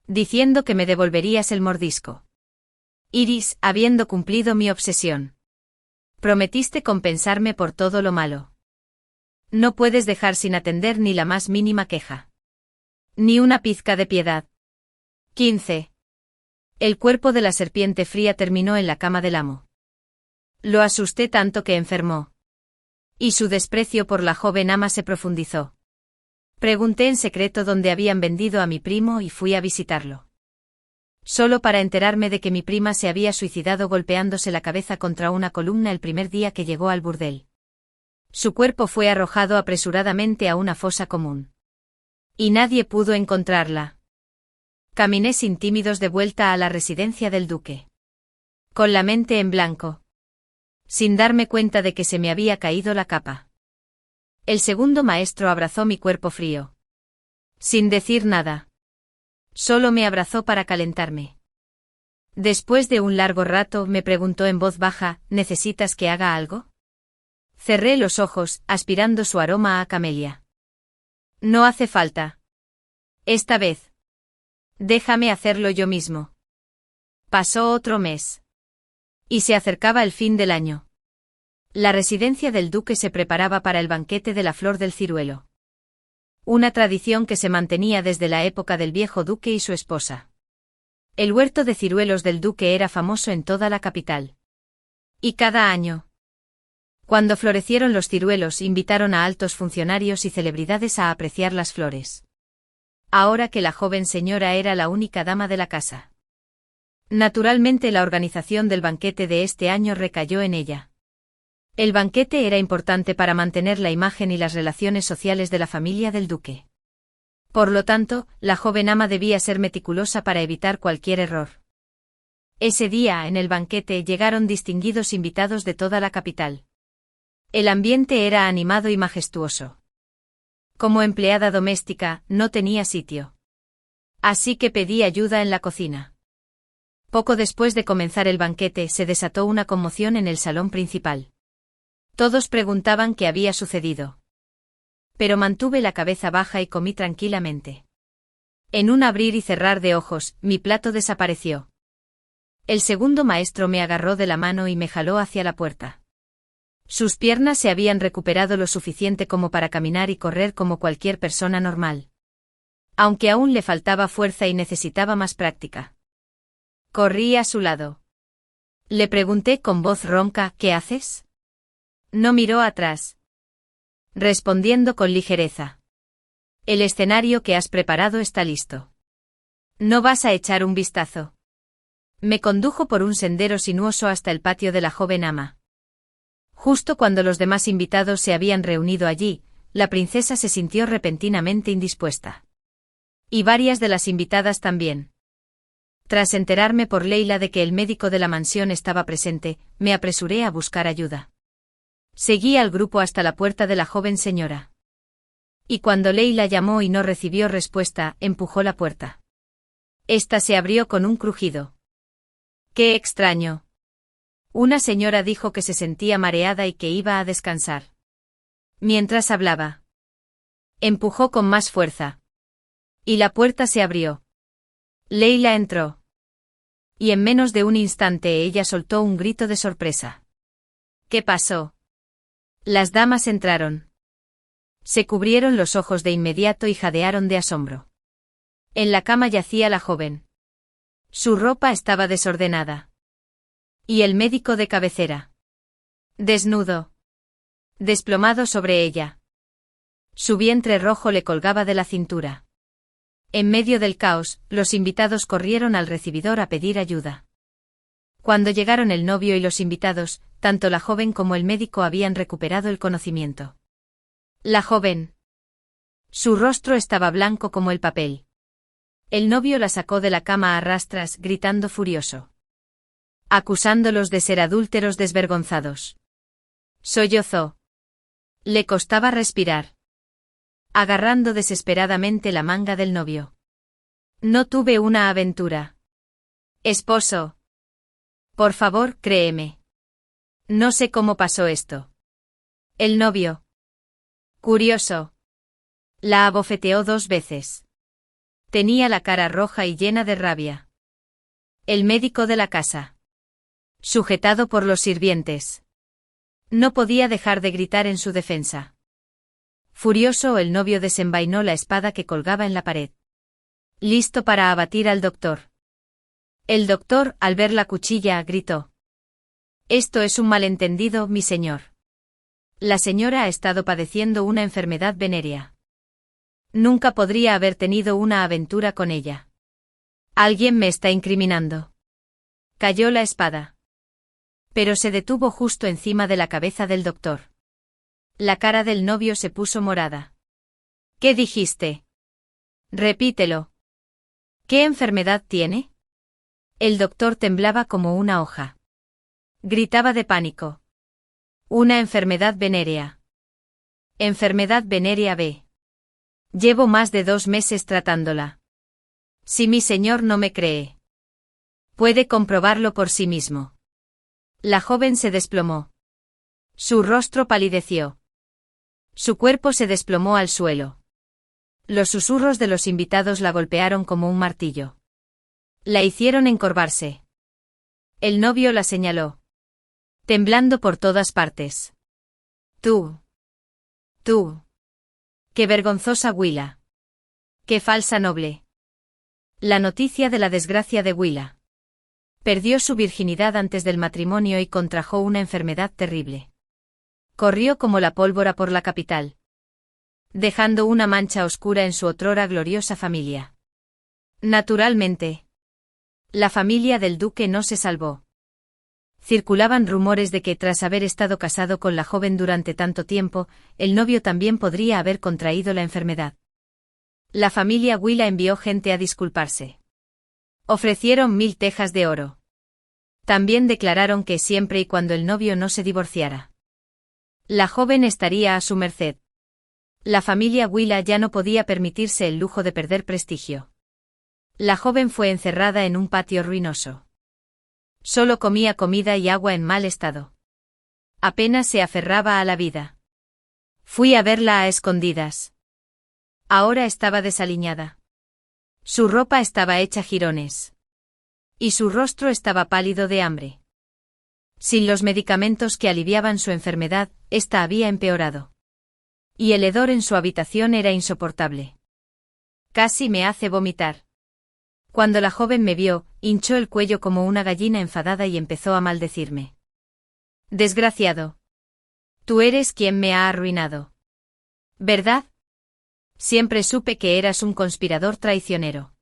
Diciendo que me devolverías el mordisco. Iris, habiendo cumplido mi obsesión. Prometiste compensarme por todo lo malo. No puedes dejar sin atender ni la más mínima queja. Ni una pizca de piedad. 15. El cuerpo de la serpiente fría terminó en la cama del amo. Lo asusté tanto que enfermó. Y su desprecio por la joven ama se profundizó. Pregunté en secreto dónde habían vendido a mi primo y fui a visitarlo. Solo para enterarme de que mi prima se había suicidado golpeándose la cabeza contra una columna el primer día que llegó al burdel. Su cuerpo fue arrojado apresuradamente a una fosa común. Y nadie pudo encontrarla. Caminé sin tímidos de vuelta a la residencia del duque. Con la mente en blanco. Sin darme cuenta de que se me había caído la capa. El segundo maestro abrazó mi cuerpo frío. Sin decir nada. Solo me abrazó para calentarme. Después de un largo rato me preguntó en voz baja, ¿necesitas que haga algo? Cerré los ojos, aspirando su aroma a camelia. No hace falta. Esta vez. Déjame hacerlo yo mismo. Pasó otro mes. Y se acercaba el fin del año. La residencia del duque se preparaba para el banquete de la flor del ciruelo. Una tradición que se mantenía desde la época del viejo duque y su esposa. El huerto de ciruelos del duque era famoso en toda la capital. Y cada año, cuando florecieron los ciruelos, invitaron a altos funcionarios y celebridades a apreciar las flores. Ahora que la joven señora era la única dama de la casa. Naturalmente la organización del banquete de este año recayó en ella. El banquete era importante para mantener la imagen y las relaciones sociales de la familia del duque. Por lo tanto, la joven ama debía ser meticulosa para evitar cualquier error. Ese día, en el banquete, llegaron distinguidos invitados de toda la capital. El ambiente era animado y majestuoso. Como empleada doméstica, no tenía sitio. Así que pedí ayuda en la cocina. Poco después de comenzar el banquete, se desató una conmoción en el salón principal. Todos preguntaban qué había sucedido. Pero mantuve la cabeza baja y comí tranquilamente. En un abrir y cerrar de ojos, mi plato desapareció. El segundo maestro me agarró de la mano y me jaló hacia la puerta. Sus piernas se habían recuperado lo suficiente como para caminar y correr como cualquier persona normal. Aunque aún le faltaba fuerza y necesitaba más práctica. Corrí a su lado. Le pregunté con voz ronca, ¿qué haces? No miró atrás. Respondiendo con ligereza. El escenario que has preparado está listo. ¿No vas a echar un vistazo? Me condujo por un sendero sinuoso hasta el patio de la joven ama. Justo cuando los demás invitados se habían reunido allí, la princesa se sintió repentinamente indispuesta. Y varias de las invitadas también. Tras enterarme por Leila de que el médico de la mansión estaba presente, me apresuré a buscar ayuda. Seguí al grupo hasta la puerta de la joven señora. Y cuando Leila llamó y no recibió respuesta, empujó la puerta. Esta se abrió con un crujido. ¡Qué extraño! Una señora dijo que se sentía mareada y que iba a descansar. Mientras hablaba, empujó con más fuerza. Y la puerta se abrió. Leila entró. Y en menos de un instante ella soltó un grito de sorpresa. ¿Qué pasó? Las damas entraron. Se cubrieron los ojos de inmediato y jadearon de asombro. En la cama yacía la joven. Su ropa estaba desordenada. Y el médico de cabecera. Desnudo. Desplomado sobre ella. Su vientre rojo le colgaba de la cintura. En medio del caos, los invitados corrieron al recibidor a pedir ayuda. Cuando llegaron el novio y los invitados, tanto la joven como el médico habían recuperado el conocimiento. La joven. Su rostro estaba blanco como el papel. El novio la sacó de la cama a rastras, gritando furioso. Acusándolos de ser adúlteros desvergonzados. Sollozó. Le costaba respirar. Agarrando desesperadamente la manga del novio. No tuve una aventura. Esposo. Por favor, créeme. No sé cómo pasó esto. El novio. Curioso. La abofeteó 2 veces. Tenía la cara roja y llena de rabia. El médico de la casa. Sujetado por los sirvientes. No podía dejar de gritar en su defensa. Furioso, el novio desenvainó la espada que colgaba en la pared. Listo para abatir al doctor. El doctor, al ver la cuchilla, gritó. Esto es un malentendido, mi señor. La señora ha estado padeciendo una enfermedad venérea. Nunca podría haber tenido una aventura con ella. Alguien me está incriminando. Cayó la espada. Pero se detuvo justo encima de la cabeza del doctor. La cara del novio se puso morada. ¿Qué dijiste? Repítelo. ¿Qué enfermedad tiene? El doctor temblaba como una hoja. Gritaba de pánico. Una enfermedad venérea. Enfermedad venérea B. Llevo más de 2 meses tratándola. Si mi señor no me cree, puede comprobarlo por sí mismo. La joven se desplomó. Su rostro palideció. Su cuerpo se desplomó al suelo. Los susurros de los invitados la golpearon como un martillo. La hicieron encorvarse. El novio la señaló, temblando por todas partes. Tú. Qué vergonzosa Willa. Qué falsa noble. La noticia de la desgracia de Willa. Perdió su virginidad antes del matrimonio y contrajo una enfermedad terrible. Corrió como la pólvora por la capital, dejando una mancha oscura en su otrora gloriosa familia. Naturalmente, la familia del duque no se salvó. Circulaban rumores de que tras haber estado casado con la joven durante tanto tiempo, el novio también podría haber contraído la enfermedad. La familia Willa envió gente a disculparse. Ofrecieron 1000 tejas de oro. También declararon que siempre y cuando el novio no se divorciara, la joven estaría a su merced. La familia Willa ya no podía permitirse el lujo de perder prestigio. La joven fue encerrada en un patio ruinoso. Solo comía comida y agua en mal estado. Apenas se aferraba a la vida. Fui a verla a escondidas. Ahora estaba desaliñada. Su ropa estaba hecha jirones. Y su rostro estaba pálido de hambre. Sin los medicamentos que aliviaban su enfermedad, ésta había empeorado. Y el hedor en su habitación era insoportable. Casi me hace vomitar. Cuando la joven me vio, hinchó el cuello como una gallina enfadada y empezó a maldecirme. Desgraciado. Tú eres quien me ha arruinado. ¿Verdad? Siempre supe que eras un conspirador traicionero.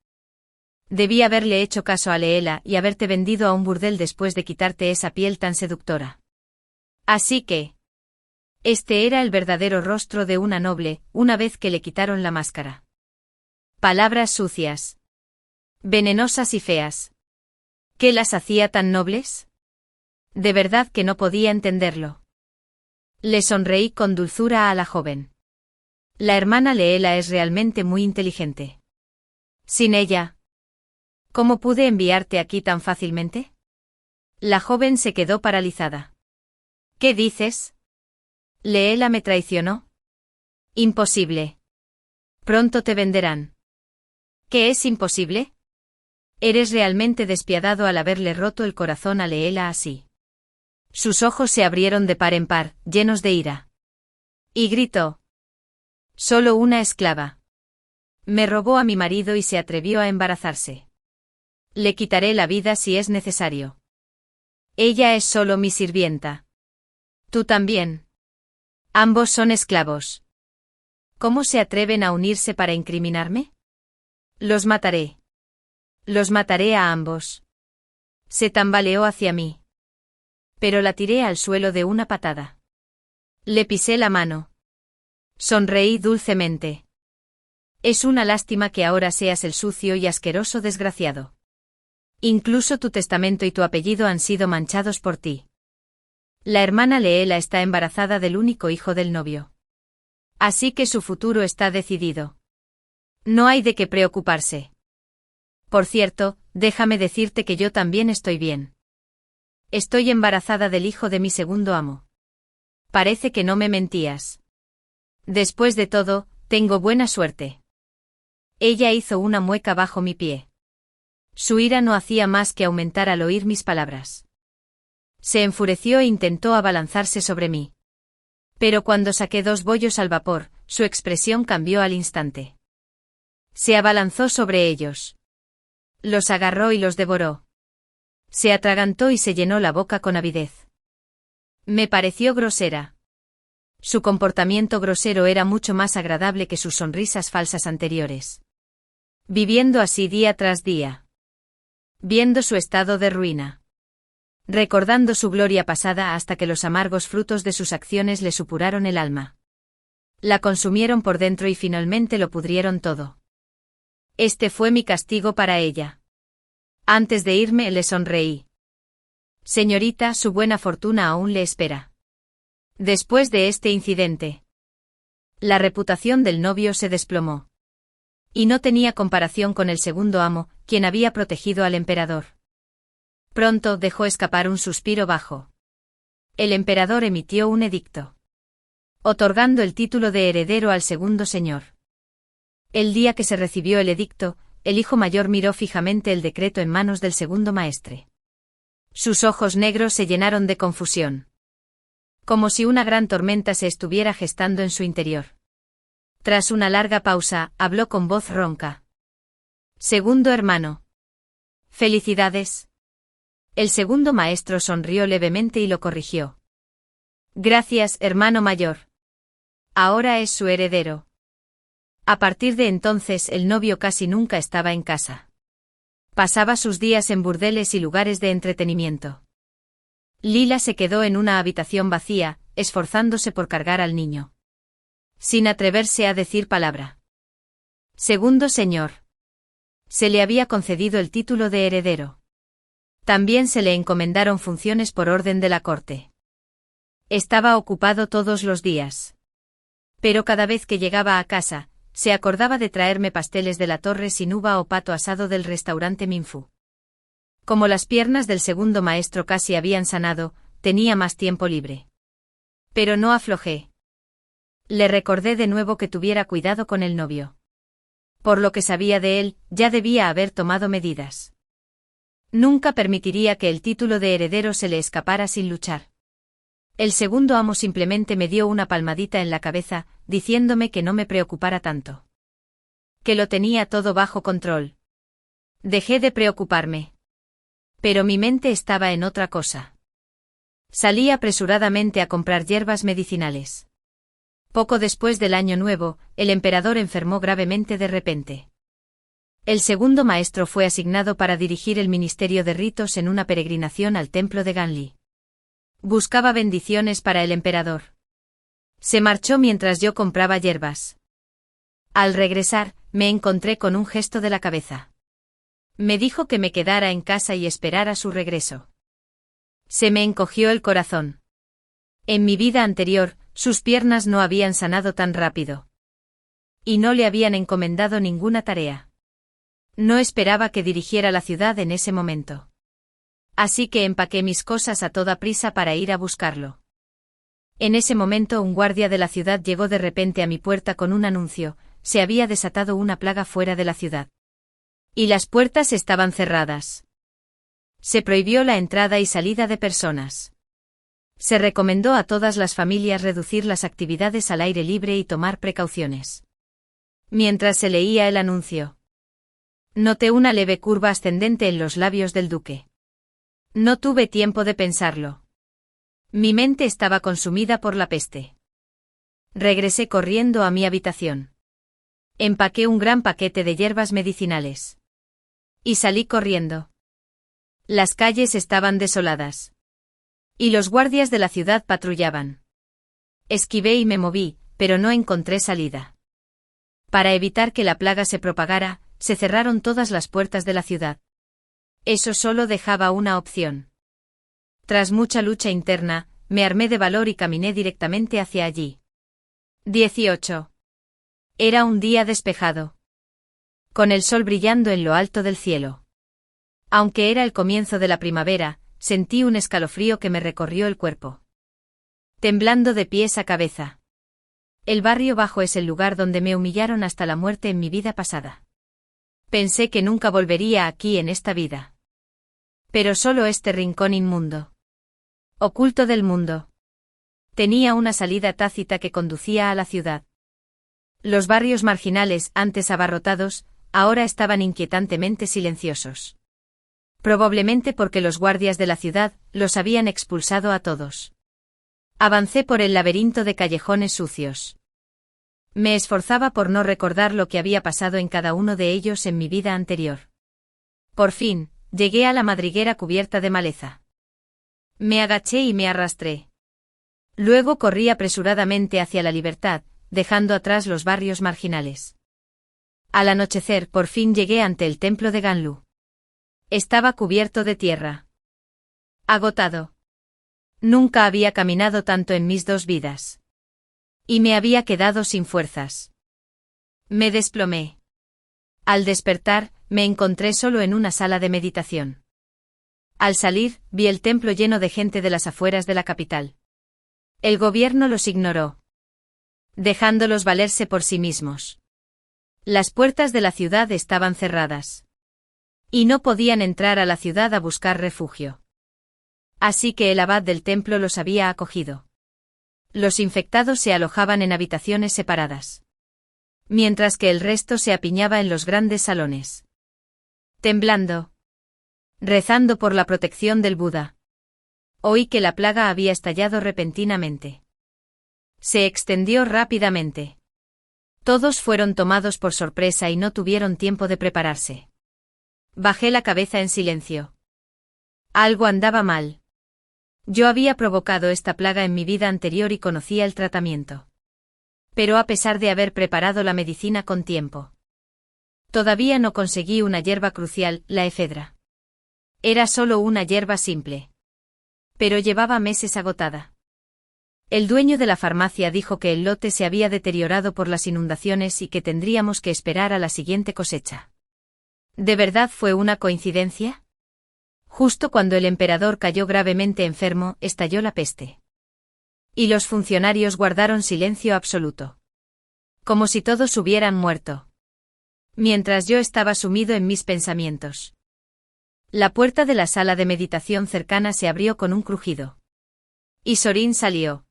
Debí haberle hecho caso a Leela y haberte vendido a un burdel después de quitarte esa piel tan seductora. Así que este era el verdadero rostro de una noble, una vez que le quitaron la máscara. Palabras sucias, venenosas y feas. ¿Qué las hacía tan nobles? De verdad que no podía entenderlo. Le sonreí con dulzura a la joven. La hermana Leela es realmente muy inteligente. Sin ella, ¿cómo pude enviarte aquí tan fácilmente? La joven se quedó paralizada. ¿Qué dices? ¿Leela me traicionó? Imposible. Pronto te venderán. ¿Qué es imposible? Eres realmente despiadado al haberle roto el corazón a Leela así. Sus ojos se abrieron de par en par, llenos de ira. Y gritó. Solo una esclava. Me robó a mi marido y se atrevió a embarazarse. Le quitaré la vida si es necesario. Ella es solo mi sirvienta. Tú también. Ambos son esclavos. ¿Cómo se atreven a unirse para incriminarme? Los mataré. Los mataré a ambos. Se tambaleó hacia mí. Pero la tiré al suelo de una patada. Le pisé la mano. Sonreí dulcemente. Es una lástima que ahora seas el sucio y asqueroso desgraciado. Incluso tu testamento y tu apellido han sido manchados por ti. La hermana Leela está embarazada del único hijo del novio. Así que su futuro está decidido. No hay de qué preocuparse. Por cierto, déjame decirte que yo también estoy bien. Estoy embarazada del hijo de mi segundo amo. Parece que no me mentías. Después de todo, tengo buena suerte. Ella hizo una mueca bajo mi pie. Su ira no hacía más que aumentar al oír mis palabras. Se enfureció e intentó abalanzarse sobre mí. Pero cuando saqué 2 bollos al vapor, su expresión cambió al instante. Se abalanzó sobre ellos. Los agarró y los devoró. Se atragantó y se llenó la boca con avidez. Me pareció grosera. Su comportamiento grosero era mucho más agradable que sus sonrisas falsas anteriores. Viviendo así día tras día. Viendo su estado de ruina. recordando su gloria pasada hasta que los amargos frutos de sus acciones le supuraron el alma. La consumieron por dentro y finalmente lo pudrieron todo. Este fue mi castigo para ella. Antes de irme le sonreí. Señorita, su buena fortuna aún le espera. Después de este incidente, la reputación del novio se desplomó. Y no tenía comparación con el segundo amo, quien había protegido al emperador. Pronto dejó escapar un suspiro bajo. El emperador emitió un edicto, otorgando el título de heredero al segundo señor. El día que se recibió el edicto, el hijo mayor miró fijamente el decreto en manos del segundo maestre. Sus ojos negros se llenaron de confusión. Como si una gran tormenta se estuviera gestando en su interior. Tras una larga pausa, habló con voz ronca. Segundo hermano. Felicidades. El segundo maestro sonrió levemente y lo corrigió. Gracias, hermano mayor. Ahora es su heredero. A partir de entonces el novio casi nunca estaba en casa. Pasaba sus días en burdeles y lugares de entretenimiento. Lila se quedó en una habitación vacía, esforzándose por cargar al niño. Sin atreverse a decir palabra. Segundo señor. Se le había concedido el título de heredero. También se le encomendaron funciones por orden de la corte. Estaba ocupado todos los días. Pero cada vez que llegaba a casa, se acordaba de traerme pasteles de la torre sin uva o pato asado del restaurante Minfu. Como las piernas del segundo maestro casi habían sanado, tenía más tiempo libre. Pero no aflojé. Le recordé de nuevo que tuviera cuidado con el novio. Por lo que sabía de él, ya debía haber tomado medidas. Nunca permitiría que el título de heredero se le escapara sin luchar. El segundo amo simplemente me dio una palmadita en la cabeza, diciéndome que no me preocupara tanto. Que lo tenía todo bajo control. Dejé de preocuparme. Pero mi mente estaba en otra cosa. Salí apresuradamente a comprar hierbas medicinales. Poco después del año nuevo, el emperador enfermó gravemente de repente. El segundo maestro fue asignado para dirigir el ministerio de ritos en una peregrinación al templo de Ganli. Buscaba bendiciones para el emperador. Se marchó mientras yo compraba hierbas. Al regresar, me encontré con un gesto de la cabeza. Me dijo que me quedara en casa y esperara su regreso. Se me encogió el corazón. En mi vida anterior, sus piernas no habían sanado tan rápido. Y no le habían encomendado ninguna tarea. No esperaba que dirigiera la ciudad en ese momento. Así que empaqué mis cosas a toda prisa para ir a buscarlo. En ese momento un guardia de la ciudad llegó de repente a mi puerta con un anuncio: se había desatado una plaga fuera de la ciudad. Y las puertas estaban cerradas. Se prohibió la entrada y salida de personas. Se recomendó a todas las familias reducir las actividades al aire libre y tomar precauciones. Mientras se leía el anuncio, noté una leve curva ascendente en los labios del duque. No tuve tiempo de pensarlo. Mi mente estaba consumida por la peste. Regresé corriendo a mi habitación. Empaqué un gran paquete de hierbas medicinales. Y salí corriendo. Las calles estaban desoladas. Y los guardias de la ciudad patrullaban. Esquivé y me moví, pero no encontré salida. Para evitar que la plaga se propagara, se cerraron todas las puertas de la ciudad. Eso solo dejaba una opción. Tras mucha lucha interna, me armé de valor y caminé directamente hacia allí. 18. Era un día despejado. Con el sol brillando en lo alto del cielo. Aunque era el comienzo de la primavera, sentí un escalofrío que me recorrió el cuerpo. Temblando de pies a cabeza. El barrio bajo es el lugar donde me humillaron hasta la muerte en mi vida pasada. Pensé que nunca volvería aquí en esta vida. Pero solo este rincón inmundo. Oculto del mundo. Tenía una salida tácita que conducía a la ciudad. Los barrios marginales, antes abarrotados, ahora estaban inquietantemente silenciosos. Probablemente porque los guardias de la ciudad los habían expulsado a todos. Avancé por el laberinto de callejones sucios. Me esforzaba por no recordar lo que había pasado en cada uno de ellos en mi vida anterior. Por fin, llegué a la madriguera cubierta de maleza. Me agaché y me arrastré. Luego corrí apresuradamente hacia la libertad, dejando atrás los barrios marginales. Al anochecer por fin llegué ante el templo de Ganlu. Estaba cubierto de tierra. Agotado. Nunca había caminado tanto en mis 2 vidas. Y me había quedado sin fuerzas. Me desplomé. Al despertar, me encontré solo en una sala de meditación. Al salir, vi el templo lleno de gente de las afueras de la capital. El gobierno los ignoró, dejándolos valerse por sí mismos. Las puertas de la ciudad estaban cerradas. Y no podían entrar a la ciudad a buscar refugio. Así que el abad del templo los había acogido. Los infectados se alojaban en habitaciones separadas, mientras que el resto se apiñaba en los grandes salones. Temblando, rezando por la protección del Buda, oí que la plaga había estallado repentinamente. Se extendió rápidamente. Todos fueron tomados por sorpresa y no tuvieron tiempo de prepararse. Bajé la cabeza en silencio. Algo andaba mal. Yo había provocado esta plaga en mi vida anterior y conocía el tratamiento. Pero a pesar de haber preparado la medicina con tiempo, todavía no conseguí una hierba crucial, la efedra. Era solo una hierba simple. Pero llevaba meses agotada. El dueño de la farmacia dijo que el lote se había deteriorado por las inundaciones y que tendríamos que esperar a la siguiente cosecha. ¿De verdad fue una coincidencia? Justo cuando el emperador cayó gravemente enfermo, estalló la peste. Y los funcionarios guardaron silencio absoluto. Como si todos hubieran muerto. Mientras yo estaba sumido en mis pensamientos. La puerta de la sala de meditación cercana se abrió con un crujido. Y Sorin salió.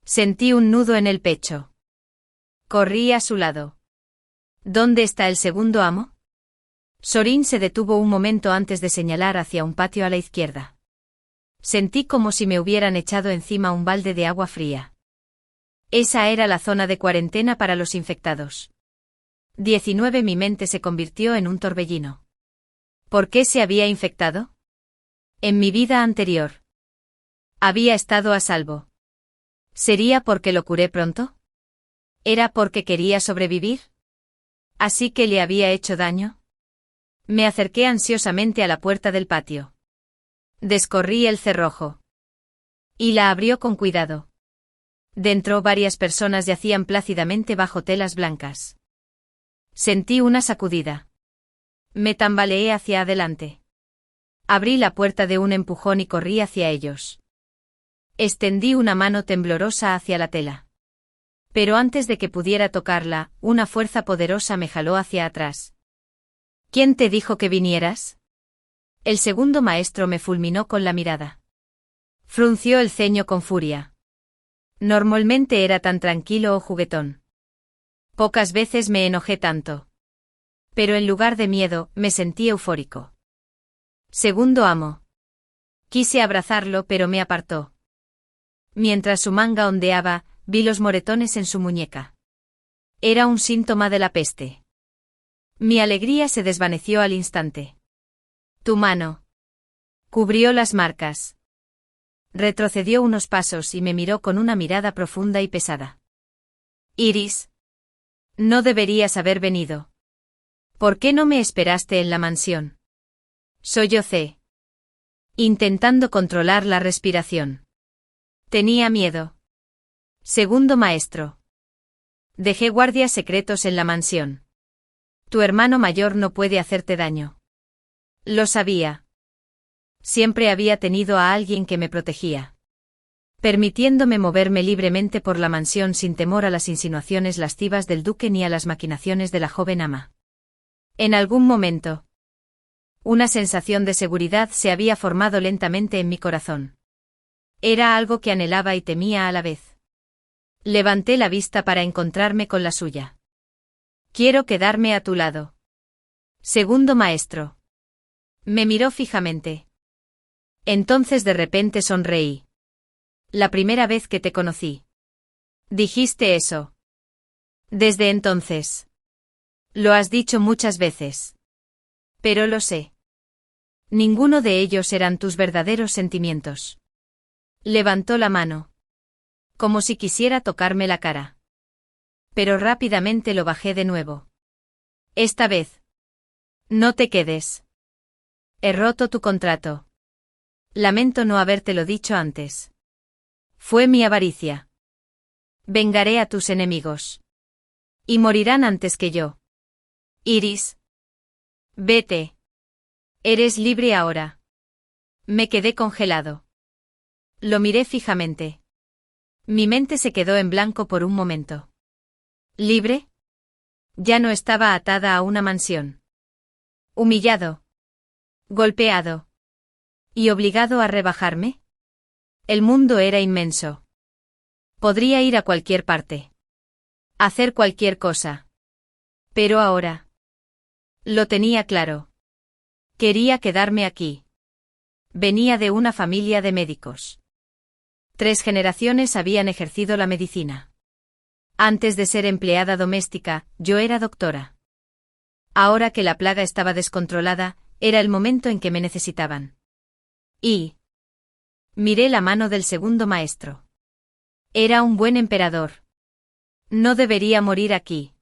Sentí un nudo en el pecho. Corrí a su lado. ¿Dónde está el segundo amo? Sorin se detuvo un momento antes de señalar hacia un patio a la izquierda. Sentí como si me hubieran echado encima un balde de agua fría. Esa era la zona de cuarentena para los infectados. 19. Mi mente se convirtió en un torbellino. ¿Por qué se había infectado? En mi vida anterior. Había estado a salvo. ¿Sería porque lo curé pronto? ¿Era porque quería sobrevivir? ¿Así que le había hecho daño? Me acerqué ansiosamente a la puerta del patio. Descorrí el cerrojo. Y la abrió con cuidado. Dentro varias personas yacían plácidamente bajo telas blancas. Sentí una sacudida. Me tambaleé hacia adelante. Abrí la puerta de un empujón y corrí hacia ellos. Extendí una mano temblorosa hacia la tela. Pero antes de que pudiera tocarla, una fuerza poderosa me jaló hacia atrás. ¿Quién te dijo que vinieras? El segundo maestro me fulminó con la mirada. Frunció el ceño con furia. Normalmente era tan tranquilo o juguetón. Pocas veces me enojé tanto. Pero en lugar de miedo, me sentí eufórico. Segundo amo. Quise abrazarlo pero me apartó. Mientras su manga ondeaba, vi los moretones en su muñeca. Era un síntoma de la peste. Mi alegría se desvaneció al instante. Tu mano. Cubrió las marcas. Retrocedió unos pasos y me miró con una mirada profunda y pesada. Iris. No deberías haber venido. ¿Por qué no me esperaste en la mansión? Sollocé. Intentando controlar la respiración. Tenía miedo. Segundo maestro. Dejé guardias secretos en la mansión. Tu hermano mayor no puede hacerte daño. Lo sabía. Siempre había tenido a alguien que me protegía. Permitiéndome moverme libremente por la mansión sin temor a las insinuaciones lascivas del duque ni a las maquinaciones de la joven ama. En algún momento, una sensación de seguridad se había formado lentamente en mi corazón. Era algo que anhelaba y temía a la vez. Levanté la vista para encontrarme con la suya. Quiero quedarme a tu lado. Segundo maestro. Me miró fijamente. Entonces de repente sonreí. La primera vez que te conocí. Dijiste eso. Desde entonces. Lo has dicho muchas veces. Pero lo sé. Ninguno de ellos eran tus verdaderos sentimientos. Levantó la mano. Como si quisiera tocarme la cara. Pero rápidamente lo bajé de nuevo. Esta vez. No te quedes. He roto tu contrato. Lamento no habértelo dicho antes. Fue mi avaricia. Vengaré a tus enemigos. Y morirán antes que yo. Iris. Vete. Eres libre ahora. Me quedé congelado. Lo miré fijamente. Mi mente se quedó en blanco por un momento. ¿Libre? Ya no estaba atada a una mansión. Humillado. Golpeado. ¿Y obligado a rebajarme? El mundo era inmenso. Podría ir a cualquier parte. Hacer cualquier cosa. Pero ahora. Lo tenía claro. Quería quedarme aquí. Venía de una familia de médicos. 3 generaciones habían ejercido la medicina. Antes de ser empleada doméstica, yo era doctora. Ahora que la plaga estaba descontrolada, era el momento en que me necesitaban. Y miré la mano del segundo maestro. Era un buen emperador. No debería morir aquí.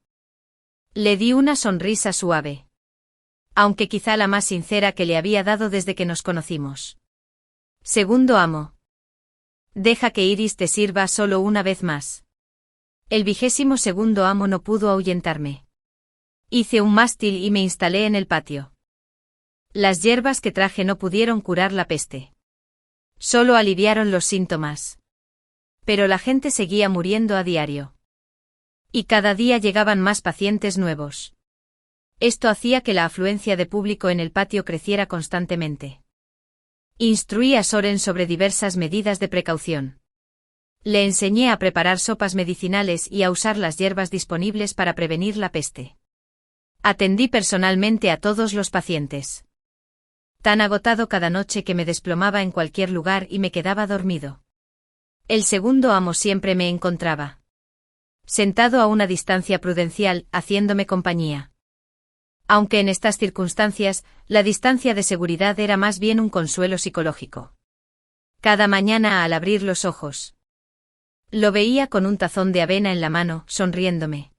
Le di una sonrisa suave. Aunque quizá la más sincera que le había dado desde que nos conocimos. Segundo amo. Deja que Iris te sirva solo una vez más. El 22º amo no pudo ahuyentarme. Hice un mástil y me instalé en el patio. Las hierbas que traje no pudieron curar la peste. Solo aliviaron los síntomas. Pero la gente seguía muriendo a diario. Y cada día llegaban más pacientes nuevos. Esto hacía que la afluencia de público en el patio creciera constantemente. Instruí a Soren sobre diversas medidas de precaución. Le enseñé a preparar sopas medicinales y a usar las hierbas disponibles para prevenir la peste. Atendí personalmente a todos los pacientes. Tan agotado cada noche que me desplomaba en cualquier lugar y me quedaba dormido. El segundo amo siempre me encontraba. Sentado a una distancia prudencial, haciéndome compañía. Aunque en estas circunstancias, la distancia de seguridad era más bien un consuelo psicológico. Cada mañana al abrir los ojos. Lo veía con un tazón de avena en la mano, sonriéndome.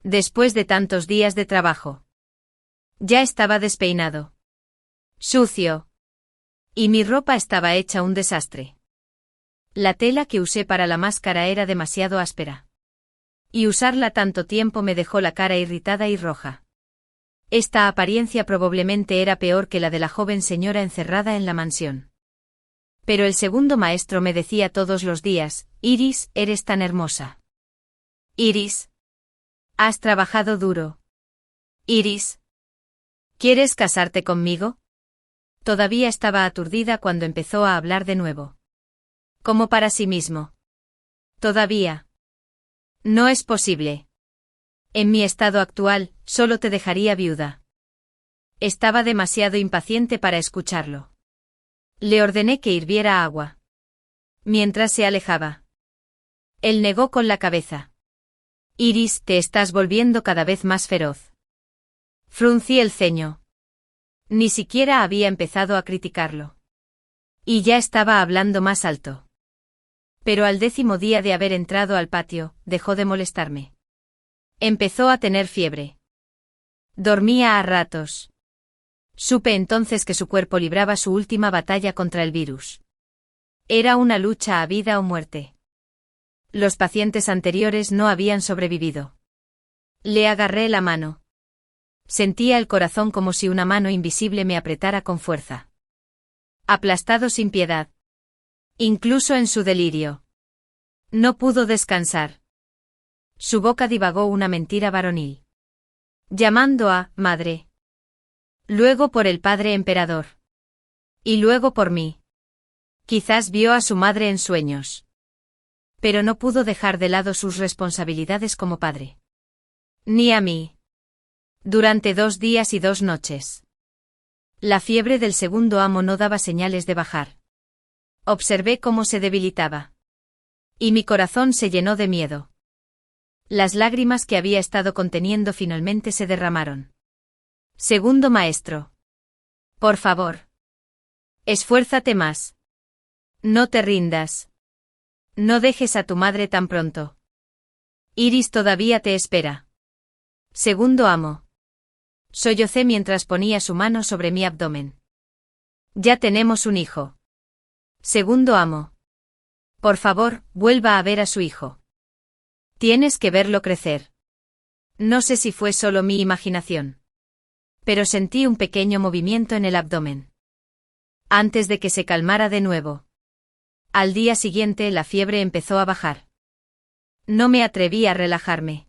Después de tantos días de trabajo. Ya estaba despeinado. Sucio. Y mi ropa estaba hecha un desastre. La tela que usé para la máscara era demasiado áspera. Y usarla tanto tiempo me dejó la cara irritada y roja. Esta apariencia probablemente era peor que la de la joven señora encerrada en la mansión. Pero el segundo maestro me decía todos los días, Iris, eres tan hermosa. Iris. Has trabajado duro. Iris. ¿Quieres casarte conmigo? Todavía estaba aturdida cuando empezó a hablar de nuevo. Como para sí mismo. Todavía. No es posible. En mi estado actual, solo te dejaría viuda. Estaba demasiado impaciente para escucharlo. Le ordené que hirviera agua. Mientras se alejaba. Él negó con la cabeza. Iris, te estás volviendo cada vez más feroz. Fruncí el ceño. Ni siquiera había empezado a criticarlo. Y ya estaba hablando más alto. Pero al 10º día de haber entrado al patio, dejó de molestarme. Empezó a tener fiebre. Dormía a ratos. Supe entonces que su cuerpo libraba su última batalla contra el virus. Era una lucha a vida o muerte. Los pacientes anteriores no habían sobrevivido. Le agarré la mano. Sentía el corazón como si una mano invisible me apretara con fuerza. Aplastado sin piedad. Incluso en su delirio. No pudo descansar. Su boca divagó una mentira varonil. Llamando a madre. Luego por el padre emperador. Y luego por mí. Quizás vio a su madre en sueños. Pero no pudo dejar de lado sus responsabilidades como padre. Ni a mí. Durante 2 días y 2 noches. La fiebre del segundo amo no daba señales de bajar. Observé cómo se debilitaba. Y mi corazón se llenó de miedo. Las lágrimas que había estado conteniendo finalmente se derramaron. Segundo maestro. Por favor. Esfuérzate más. No te rindas. No dejes a tu madre tan pronto. Iris todavía te espera. Segundo amo. Sollocé mientras ponía su mano sobre mi abdomen. Ya tenemos un hijo. Segundo amo. Por favor, vuelva a ver a su hijo. Tienes que verlo crecer. No sé si fue solo mi imaginación. Pero sentí un pequeño movimiento en el abdomen. Antes de que se calmara de nuevo. Al día siguiente la fiebre empezó a bajar. No me atreví a relajarme.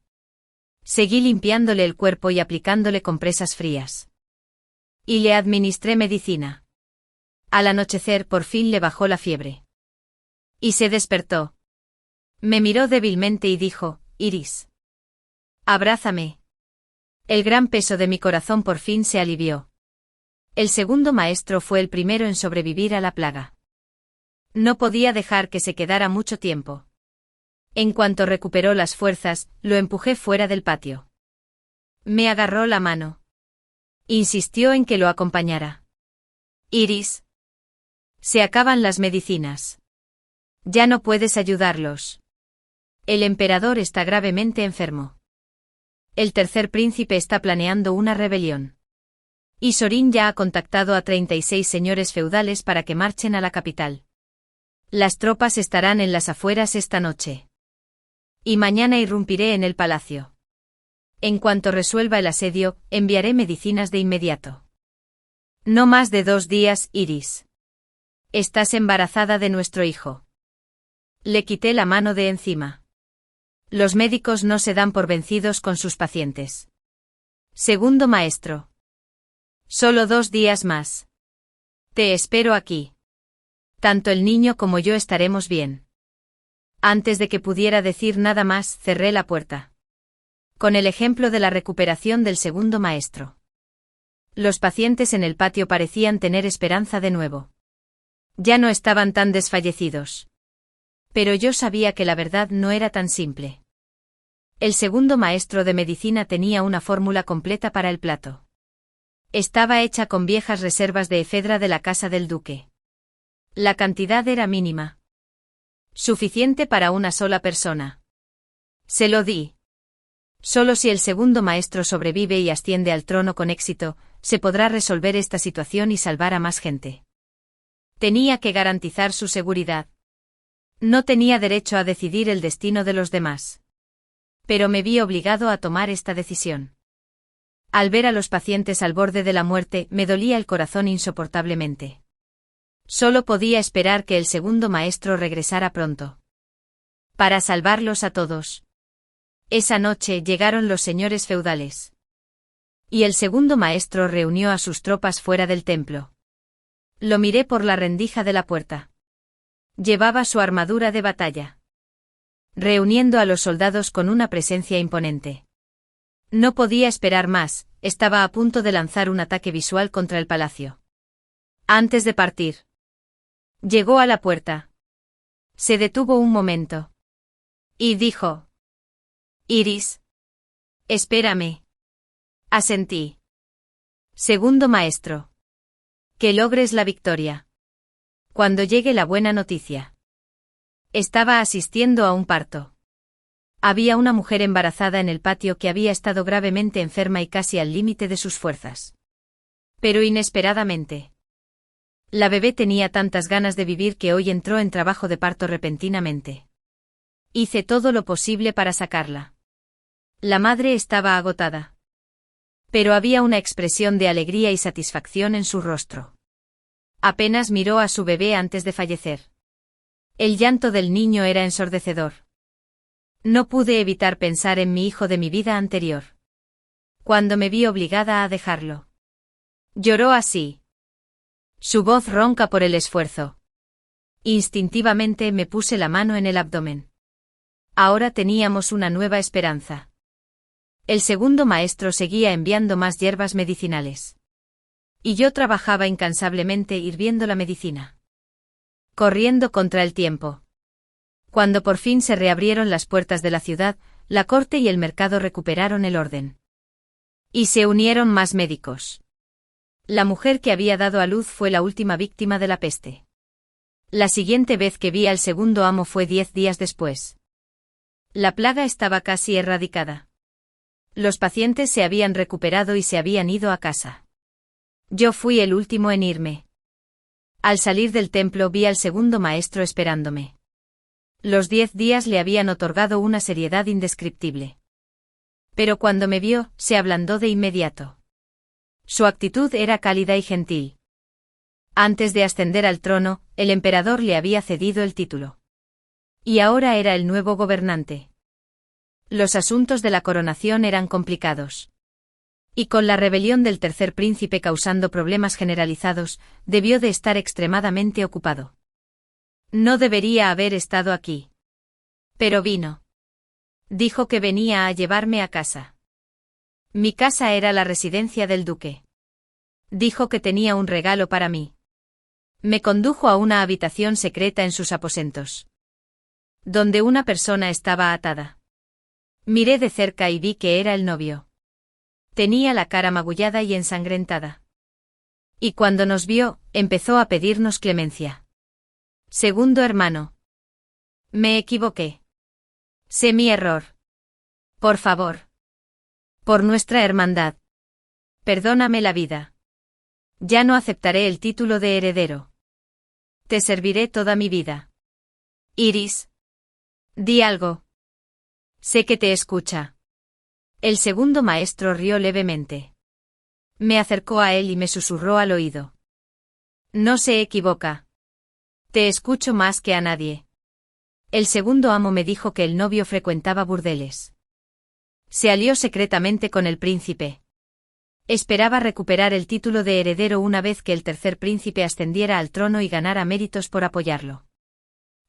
Seguí limpiándole el cuerpo y aplicándole compresas frías. Y le administré medicina. Al anochecer por fin le bajó la fiebre. Y se despertó. Me miró débilmente y dijo, Iris. Abrázame. El gran peso de mi corazón por fin se alivió. El segundo maestro fue el primero en sobrevivir a la plaga. No podía dejar que se quedara mucho tiempo. En cuanto recuperó las fuerzas, lo empujé fuera del patio. Me agarró la mano. Insistió en que lo acompañara. Iris. Se acaban las medicinas. Ya no puedes ayudarlos. El emperador está gravemente enfermo. El tercer príncipe está planeando una rebelión. Y Sorin ya ha contactado a 36 señores feudales para que marchen a la capital. Las tropas estarán en las afueras esta noche. Y mañana irrumpiré en el palacio. En cuanto resuelva el asedio, enviaré medicinas de inmediato. No más de 2 días, Iris. Estás embarazada de nuestro hijo. Le quité la mano de encima. Los médicos no se dan por vencidos con sus pacientes. Segundo maestro. Solo 2 días más. Te espero aquí. Tanto el niño como yo estaremos bien. Antes de que pudiera decir nada más, cerré la puerta. Con el ejemplo de la recuperación del segundo maestro. Los pacientes en el patio parecían tener esperanza de nuevo. Ya no estaban tan desfallecidos. Pero yo sabía que la verdad no era tan simple. El segundo maestro de medicina tenía una fórmula completa para el plato. Estaba hecha con viejas reservas de efedra de la casa del duque. La cantidad era mínima. Suficiente para una sola persona. Se lo di. Solo si el segundo maestro sobrevive y asciende al trono con éxito, se podrá resolver esta situación y salvar a más gente. Tenía que garantizar su seguridad. No tenía derecho a decidir el destino de los demás. Pero me vi obligado a tomar esta decisión. Al ver a los pacientes al borde de la muerte, me dolía el corazón insoportablemente. Solo podía esperar que el segundo maestro regresara pronto. Para salvarlos a todos. Esa noche llegaron los señores feudales. Y el segundo maestro reunió a sus tropas fuera del templo. Lo miré por la rendija de la puerta. Llevaba su armadura de batalla. Reuniendo a los soldados con una presencia imponente. No podía esperar más, estaba a punto de lanzar un ataque visual contra el palacio. Antes de partir. Llegó a la puerta. Se detuvo un momento. Y dijo: Iris. Espérame. Asentí. Segundo maestro. Que logres la victoria. Cuando llegue la buena noticia. Estaba asistiendo a un parto. Había una mujer embarazada en el patio que había estado gravemente enferma y casi al límite de sus fuerzas. Pero inesperadamente. La bebé tenía tantas ganas de vivir que hoy entró en trabajo de parto repentinamente. Hice todo lo posible para sacarla. La madre estaba agotada. Pero había una expresión de alegría y satisfacción en su rostro. Apenas miró a su bebé antes de fallecer. El llanto del niño era ensordecedor. No pude evitar pensar en mi hijo de mi vida anterior. Cuando me vi obligada a dejarlo. Lloró así. Su voz ronca por el esfuerzo. Instintivamente me puse la mano en el abdomen. Ahora teníamos una nueva esperanza. El segundo maestro seguía enviando más hierbas medicinales. Y yo trabajaba incansablemente hirviendo la medicina. Corriendo contra el tiempo. Cuando por fin se reabrieron las puertas de la ciudad, la corte y el mercado recuperaron el orden. Y se unieron más médicos. La mujer que había dado a luz fue la última víctima de la peste. La siguiente vez que vi al segundo amo fue 10 días después. La plaga estaba casi erradicada. Los pacientes se habían recuperado y se habían ido a casa. Yo fui el último en irme. Al salir del templo vi al segundo maestro esperándome. Los 10 días le habían otorgado una seriedad indescriptible. Pero cuando me vio, se ablandó de inmediato. Su actitud era cálida y gentil. Antes de ascender al trono, el emperador le había cedido el título. Y ahora era el nuevo gobernante. Los asuntos de la coronación eran complicados. Y con la rebelión del tercer príncipe causando problemas generalizados, debió de estar extremadamente ocupado. No debería haber estado aquí. Pero vino. Dijo que venía a llevarme a casa. Mi casa era la residencia del duque. Dijo que tenía un regalo para mí. Me condujo a una habitación secreta en sus aposentos, donde una persona estaba atada. Miré de cerca y vi que era el novio. Tenía la cara magullada y ensangrentada. Y cuando nos vio, empezó a pedirnos clemencia. Segundo hermano. Me equivoqué. Sé mi error. Por favor. Por nuestra hermandad. Perdóname la vida. Ya no aceptaré el título de heredero. Te serviré toda mi vida. Iris. Di algo. Sé que te escucha. El segundo maestro rió levemente. Me acercó a él y me susurró al oído. No se equivoca. Te escucho más que a nadie. El segundo amo me dijo que el novio frecuentaba burdeles. Se alió secretamente con el príncipe. Esperaba recuperar el título de heredero una vez que el tercer príncipe ascendiera al trono y ganara méritos por apoyarlo.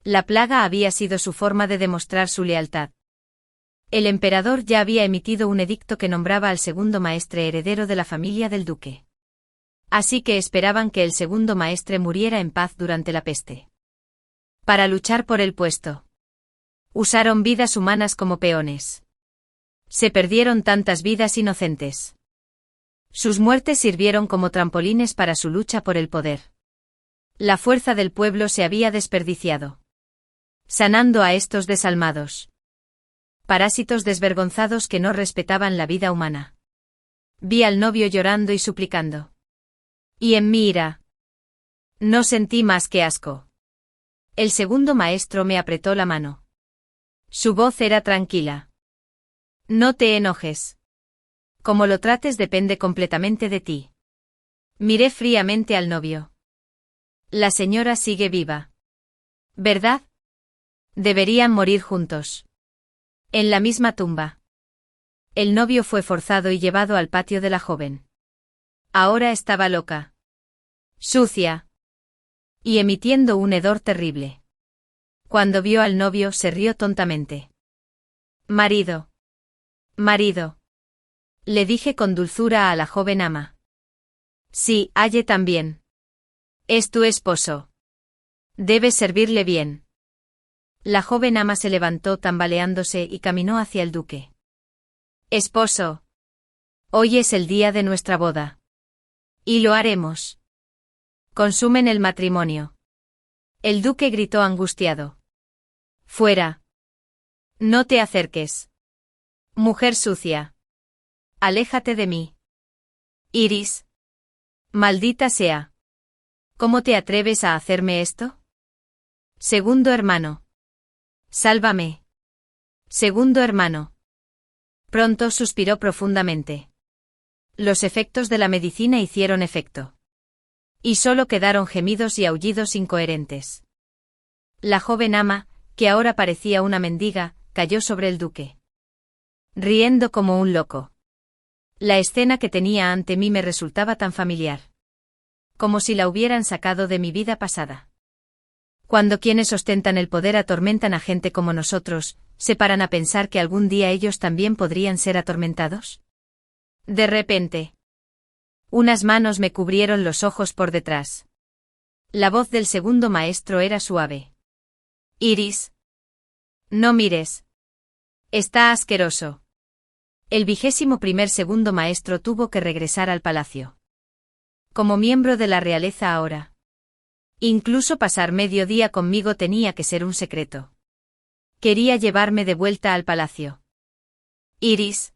La plaga había sido su forma de demostrar su lealtad. El emperador ya había emitido un edicto que nombraba al segundo maestre heredero de la familia del duque. Así que esperaban que el segundo maestre muriera en paz durante la peste. Para luchar por el puesto. Usaron vidas humanas como peones. Se perdieron tantas vidas inocentes. Sus muertes sirvieron como trampolines para su lucha por el poder. La fuerza del pueblo se había desperdiciado. Sanando a estos desalmados. Parásitos desvergonzados que no respetaban la vida humana. Vi al novio llorando y suplicando. Y en mi ira. No sentí más que asco. El segundo maestro me apretó la mano. Su voz era tranquila. No te enojes. Como lo trates depende completamente de ti. Miré fríamente al novio. La señora sigue viva. ¿Verdad? Deberían morir juntos. En la misma tumba. El novio fue forzado y llevado al patio de la joven. Ahora estaba loca. Sucia. Y emitiendo un hedor terrible. Cuando vio al novio se rió tontamente. Marido. Marido. Le dije con dulzura a la joven ama. Sí, Aye también. Es tu esposo. Debes servirle bien. La joven ama se levantó tambaleándose y caminó hacia el duque. Esposo. Hoy es el día de nuestra boda. Y lo haremos. Consumen el matrimonio. El duque gritó angustiado. Fuera. No te acerques. Mujer sucia. Aléjate de mí. Iris. Maldita sea. ¿Cómo te atreves a hacerme esto? Segundo hermano. Sálvame. Segundo hermano. Pronto suspiró profundamente. Los efectos de la medicina hicieron efecto. Y solo quedaron gemidos y aullidos incoherentes. La joven ama, que ahora parecía una mendiga, cayó sobre el duque. Riendo como un loco. La escena que tenía ante mí me resultaba tan familiar. Como si la hubieran sacado de mi vida pasada. Cuando quienes ostentan el poder atormentan a gente como nosotros, ¿se paran a pensar que algún día ellos también podrían ser atormentados? De repente. Unas manos me cubrieron los ojos por detrás. La voz del segundo maestro era suave. Iris. No mires. Está asqueroso. El 21º segundo maestro tuvo que regresar al palacio. Como miembro de la realeza ahora. Incluso pasar medio día conmigo tenía que ser un secreto. Quería llevarme de vuelta al palacio. Iris.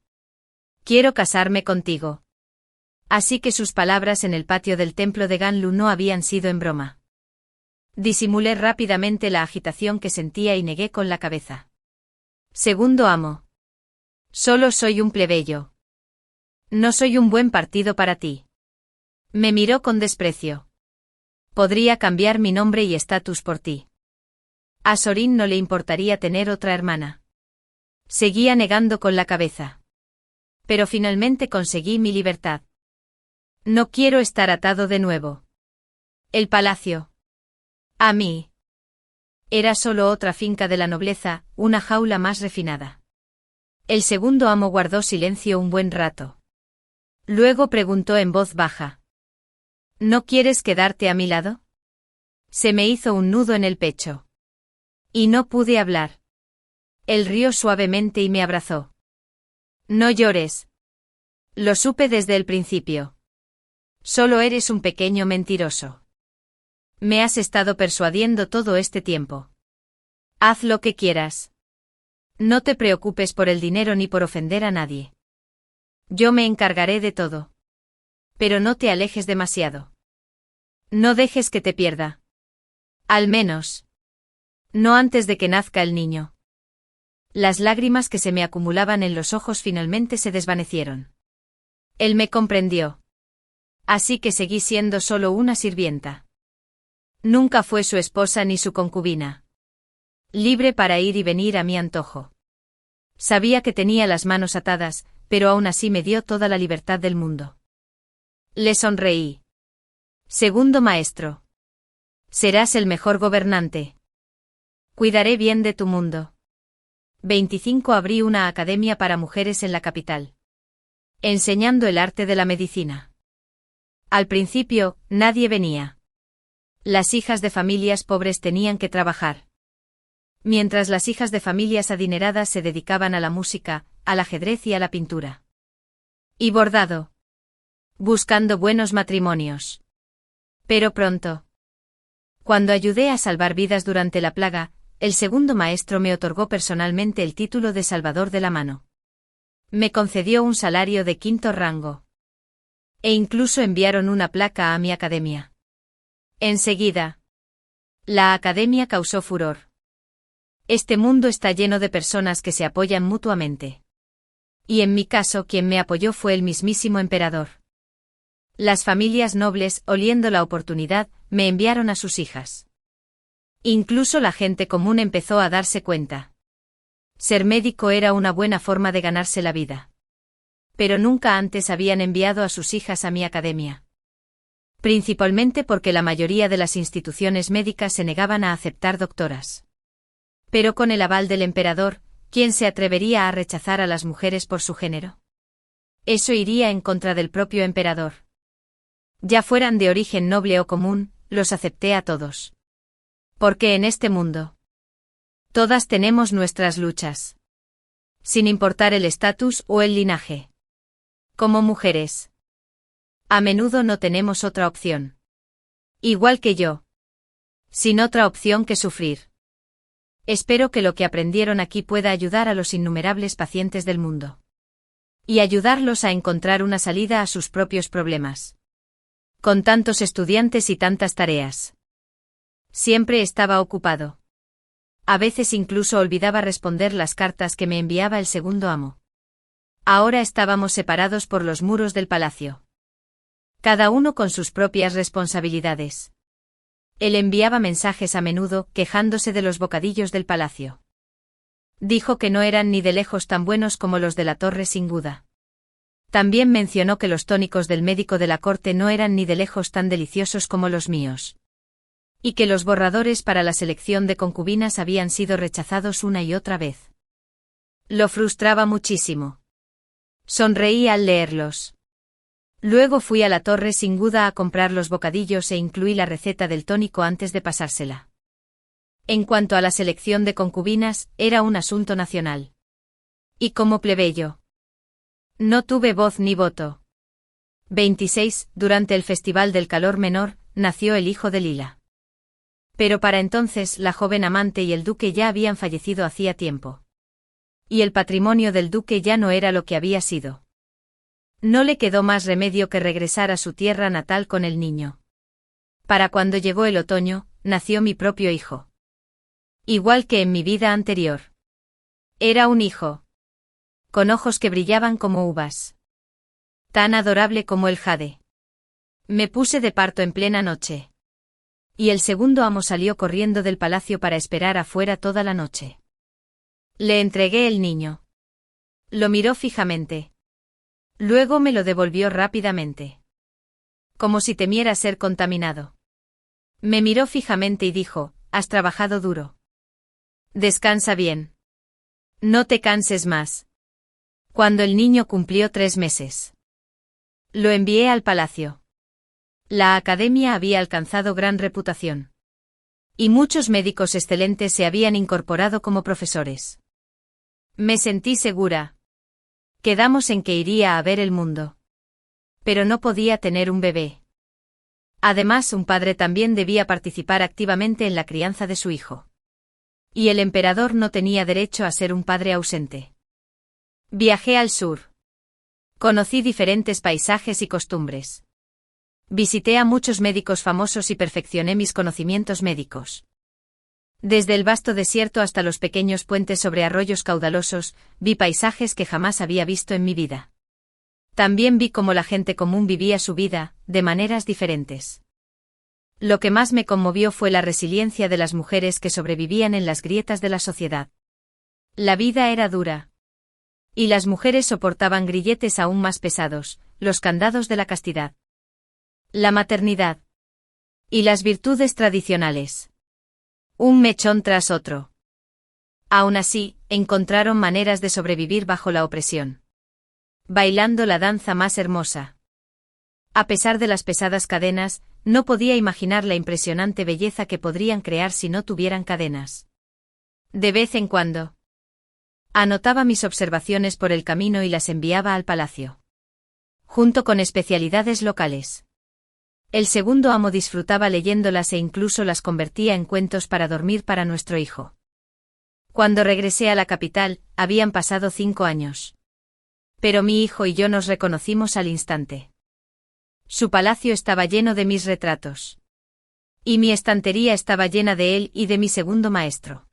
Quiero casarme contigo. Así que sus palabras en el patio del templo de Ganlu no habían sido en broma. Disimulé rápidamente la agitación que sentía y negué con la cabeza. Segundo amo. Solo soy un plebeyo. No soy un buen partido para ti. Me miró con desprecio. Podría cambiar mi nombre y estatus por ti. A Sorin no le importaría tener otra hermana. Seguía negando con la cabeza. Pero finalmente conseguí mi libertad. No quiero estar atado de nuevo. El palacio. A mí. Era solo otra finca de la nobleza, una jaula más refinada. El segundo amo guardó silencio un buen rato. Luego preguntó en voz baja. ¿No quieres quedarte a mi lado? Se me hizo un nudo en el pecho. Y no pude hablar. Él rió suavemente y me abrazó. No llores. Lo supe desde el principio. Solo eres un pequeño mentiroso. Me has estado persuadiendo todo este tiempo. Haz lo que quieras. No te preocupes por el dinero ni por ofender a nadie. Yo me encargaré de todo. Pero no te alejes demasiado. No dejes que te pierda. Al menos. No antes de que nazca el niño. Las lágrimas que se me acumulaban en los ojos finalmente se desvanecieron. Él me comprendió. Así que seguí siendo solo una sirvienta. Nunca fue su esposa ni su concubina. Libre para ir y venir a mi antojo. Sabía que tenía las manos atadas, pero aún así me dio toda la libertad del mundo. Le sonreí. Segundo maestro. Serás el mejor gobernante. Cuidaré bien de tu mundo. 25 Abrí una academia para mujeres en la capital. Enseñando el arte de la medicina. Al principio, nadie venía. Las hijas de familias pobres tenían que trabajar. Mientras las hijas de familias adineradas se dedicaban a la música, al ajedrez y a la pintura. Y bordado. Buscando buenos matrimonios. Pero pronto. Cuando ayudé a salvar vidas durante la plaga, el segundo maestro me otorgó personalmente el título de Salvador de la Mano. Me concedió un salario de 5º rango. E incluso enviaron una placa a mi academia. Enseguida. La academia causó furor. Este mundo está lleno de personas que se apoyan mutuamente. Y en mi caso quien me apoyó fue el mismísimo emperador. Las familias nobles, oliendo la oportunidad, me enviaron a sus hijas. Incluso la gente común empezó a darse cuenta. Ser médico era una buena forma de ganarse la vida. Pero nunca antes habían enviado a sus hijas a mi academia. Principalmente porque la mayoría de las instituciones médicas se negaban a aceptar doctoras. Pero con el aval del emperador, ¿quién se atrevería a rechazar a las mujeres por su género? Eso iría en contra del propio emperador. Ya fueran de origen noble o común, los acepté a todos. Porque en este mundo, todas tenemos nuestras luchas. Sin importar el estatus o el linaje. Como mujeres. A menudo no tenemos otra opción. Igual que yo. Sin otra opción que sufrir. Espero que lo que aprendieron aquí pueda ayudar a los innumerables pacientes del mundo. Y ayudarlos a encontrar una salida a sus propios problemas. Con tantos estudiantes y tantas tareas. Siempre estaba ocupado. A veces incluso olvidaba responder las cartas que me enviaba el segundo amo. Ahora estábamos separados por los muros del palacio. Cada uno con sus propias responsabilidades. Él enviaba mensajes a menudo, quejándose de los bocadillos del palacio. Dijo que no eran ni de lejos tan buenos como los de la Torre Singuda. También mencionó que los tónicos del médico de la corte no eran ni de lejos tan deliciosos como los míos. Y que los borradores para la selección de concubinas habían sido rechazados una y otra vez. Lo frustraba muchísimo. Sonreí al leerlos. Luego fui a la Torre Singuda a comprar los bocadillos e incluí la receta del tónico antes de pasársela. En cuanto a la selección de concubinas, era un asunto nacional. Y como plebeyo. No tuve voz ni voto. 26. Durante el Festival del Calor Menor, nació el hijo de Lila. Pero para entonces la joven amante y el duque ya habían fallecido hacía tiempo. Y el patrimonio del duque ya no era lo que había sido. No le quedó más remedio que regresar a su tierra natal con el niño. Para cuando llegó el otoño, nació mi propio hijo. Igual que en mi vida anterior. Era un hijo. Con ojos que brillaban como uvas. Tan adorable como el jade. Me puse de parto en plena noche. Y el segundo amo salió corriendo del palacio para esperar afuera toda la noche. Le entregué el niño. Lo miró fijamente. Luego me lo devolvió rápidamente. Como si temiera ser contaminado. Me miró fijamente y dijo, «Has trabajado duro. Descansa bien. No te canses más». Cuando el niño cumplió 3 meses. Lo envié al palacio. La academia había alcanzado gran reputación. Y muchos médicos excelentes se habían incorporado como profesores. Me sentí segura. Quedamos en que iría a ver el mundo. Pero no podía tener un bebé. Además, un padre también debía participar activamente en la crianza de su hijo. Y el emperador no tenía derecho a ser un padre ausente. Viajé al sur. Conocí diferentes paisajes y costumbres. Visité a muchos médicos famosos y perfeccioné mis conocimientos médicos. Desde el vasto desierto hasta los pequeños puentes sobre arroyos caudalosos, vi paisajes que jamás había visto en mi vida. También vi cómo la gente común vivía su vida, de maneras diferentes. Lo que más me conmovió fue la resiliencia de las mujeres que sobrevivían en las grietas de la sociedad. La vida era dura. Y las mujeres soportaban grilletes aún más pesados, los candados de la castidad. La maternidad. Y las virtudes tradicionales. Un mechón tras otro. Aún así, encontraron maneras de sobrevivir bajo la opresión. Bailando la danza más hermosa. A pesar de las pesadas cadenas, no podía imaginar la impresionante belleza que podrían crear si no tuvieran cadenas. De vez en cuando. Anotaba mis observaciones por el camino y las enviaba al palacio. Junto con especialidades locales. El segundo amo disfrutaba leyéndolas e incluso las convertía en cuentos para dormir para nuestro hijo. Cuando regresé a la capital, habían pasado 5 años. Pero mi hijo y yo nos reconocimos al instante. Su palacio estaba lleno de mis retratos. Y mi estantería estaba llena de él y de mi segundo maestro.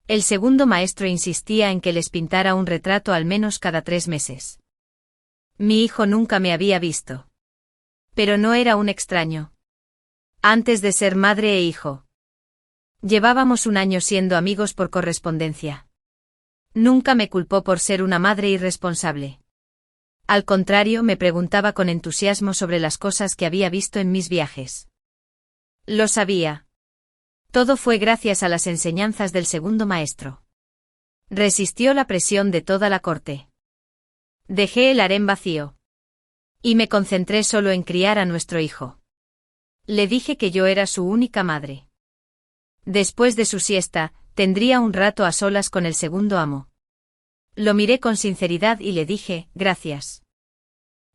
El segundo maestro insistía en que les pintara un retrato al menos cada 3 meses. Mi hijo nunca me había visto. Pero no era un extraño. Antes de ser madre e hijo. Llevábamos 1 año siendo amigos por correspondencia. Nunca me culpó por ser una madre irresponsable. Al contrario, me preguntaba con entusiasmo sobre las cosas que había visto en mis viajes. Lo sabía. Todo fue gracias a las enseñanzas del segundo maestro. Resistió la presión de toda la corte. Dejé el harén vacío. Y me concentré solo en criar a nuestro hijo. Le dije que yo era su única madre. Después de su siesta, tendría un rato a solas con el segundo amo. Lo miré con sinceridad y le dije, gracias.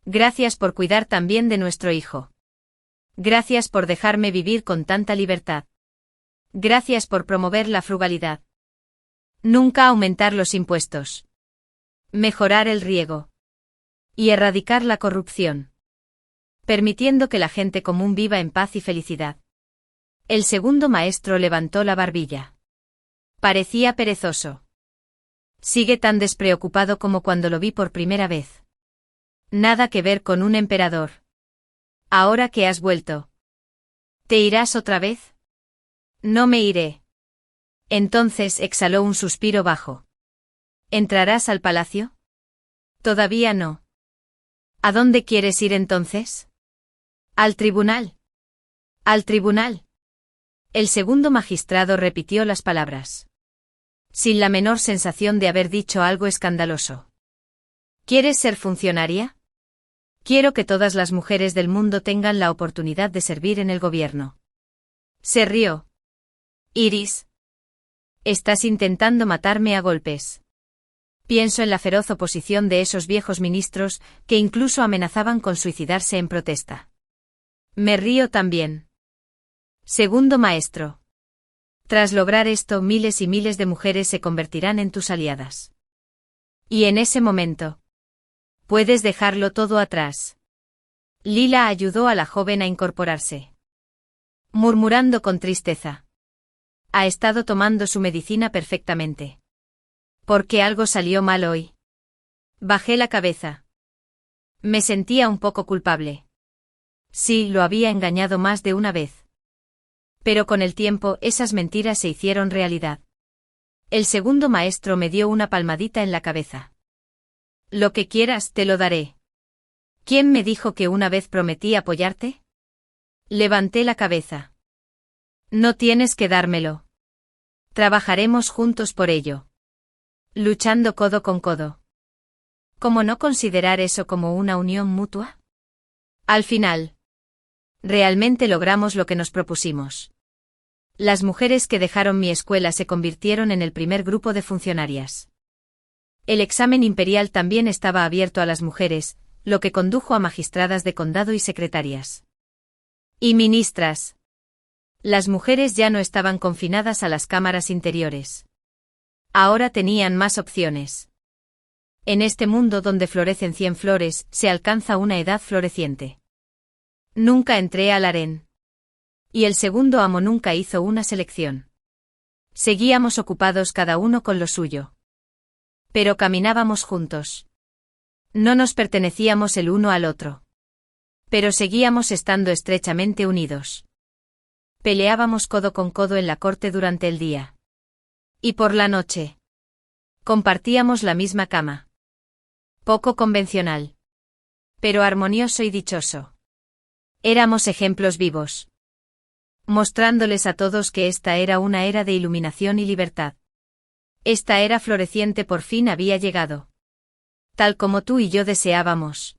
Gracias por cuidar también de nuestro hijo. Gracias por dejarme vivir con tanta libertad. Gracias por promover la frugalidad. Nunca aumentar los impuestos. Mejorar el riego. Y erradicar la corrupción. Permitiendo que la gente común viva en paz y felicidad. El segundo maestro levantó la barbilla. Parecía perezoso. Sigue tan despreocupado como cuando lo vi por primera vez. Nada que ver con un emperador. Ahora que has vuelto. ¿Te irás otra vez? No me iré. Entonces exhaló un suspiro bajo. ¿Entrarás al palacio? Todavía no. ¿A dónde quieres ir entonces? Al tribunal. Al tribunal. El segundo magistrado repitió las palabras. Sin la menor sensación de haber dicho algo escandaloso. ¿Quieres ser funcionaria? Quiero que todas las mujeres del mundo tengan la oportunidad de servir en el gobierno. Se rió. Iris. Estás intentando matarme a golpes. Pienso en la feroz oposición de esos viejos ministros, que incluso amenazaban con suicidarse en protesta. Me río también. Segundo maestro. Tras lograr esto, miles y miles de mujeres se convertirán en tus aliadas. Y en ese momento, puedes dejarlo todo atrás. Lila ayudó a la joven a incorporarse. Murmurando con tristeza. Ha estado tomando su medicina perfectamente. ¿Por qué algo salió mal hoy? Bajé la cabeza. Me sentía un poco culpable. Sí, lo había engañado más de una vez. Pero con el tiempo esas mentiras se hicieron realidad. El segundo maestro me dio una palmadita en la cabeza. Lo que quieras te lo daré. ¿Quién me dijo que una vez prometí apoyarte? Levanté la cabeza. No tienes que dármelo. Trabajaremos juntos por ello. Luchando codo con codo. ¿Cómo no considerar eso como una unión mutua? Al final, realmente logramos lo que nos propusimos. Las mujeres que dejaron mi escuela se convirtieron en el primer grupo de funcionarias. El examen imperial también estaba abierto a las mujeres, lo que condujo a magistradas de condado y secretarias. Y ministras. Las mujeres ya no estaban confinadas a las cámaras interiores. Ahora tenían más opciones. En este mundo donde florecen 100 flores, se alcanza una edad floreciente. Nunca entré al harén. Y el segundo amo nunca hizo una selección. Seguíamos ocupados cada uno con lo suyo. Pero caminábamos juntos. No nos pertenecíamos el uno al otro. Pero seguíamos estando estrechamente unidos. Peleábamos codo con codo en la corte durante el día. Y por la noche. Compartíamos la misma cama. Poco convencional. Pero armonioso y dichoso. Éramos ejemplos vivos. Mostrándoles a todos que esta era una era de iluminación y libertad. Esta era floreciente por fin había llegado. Tal como tú y yo deseábamos.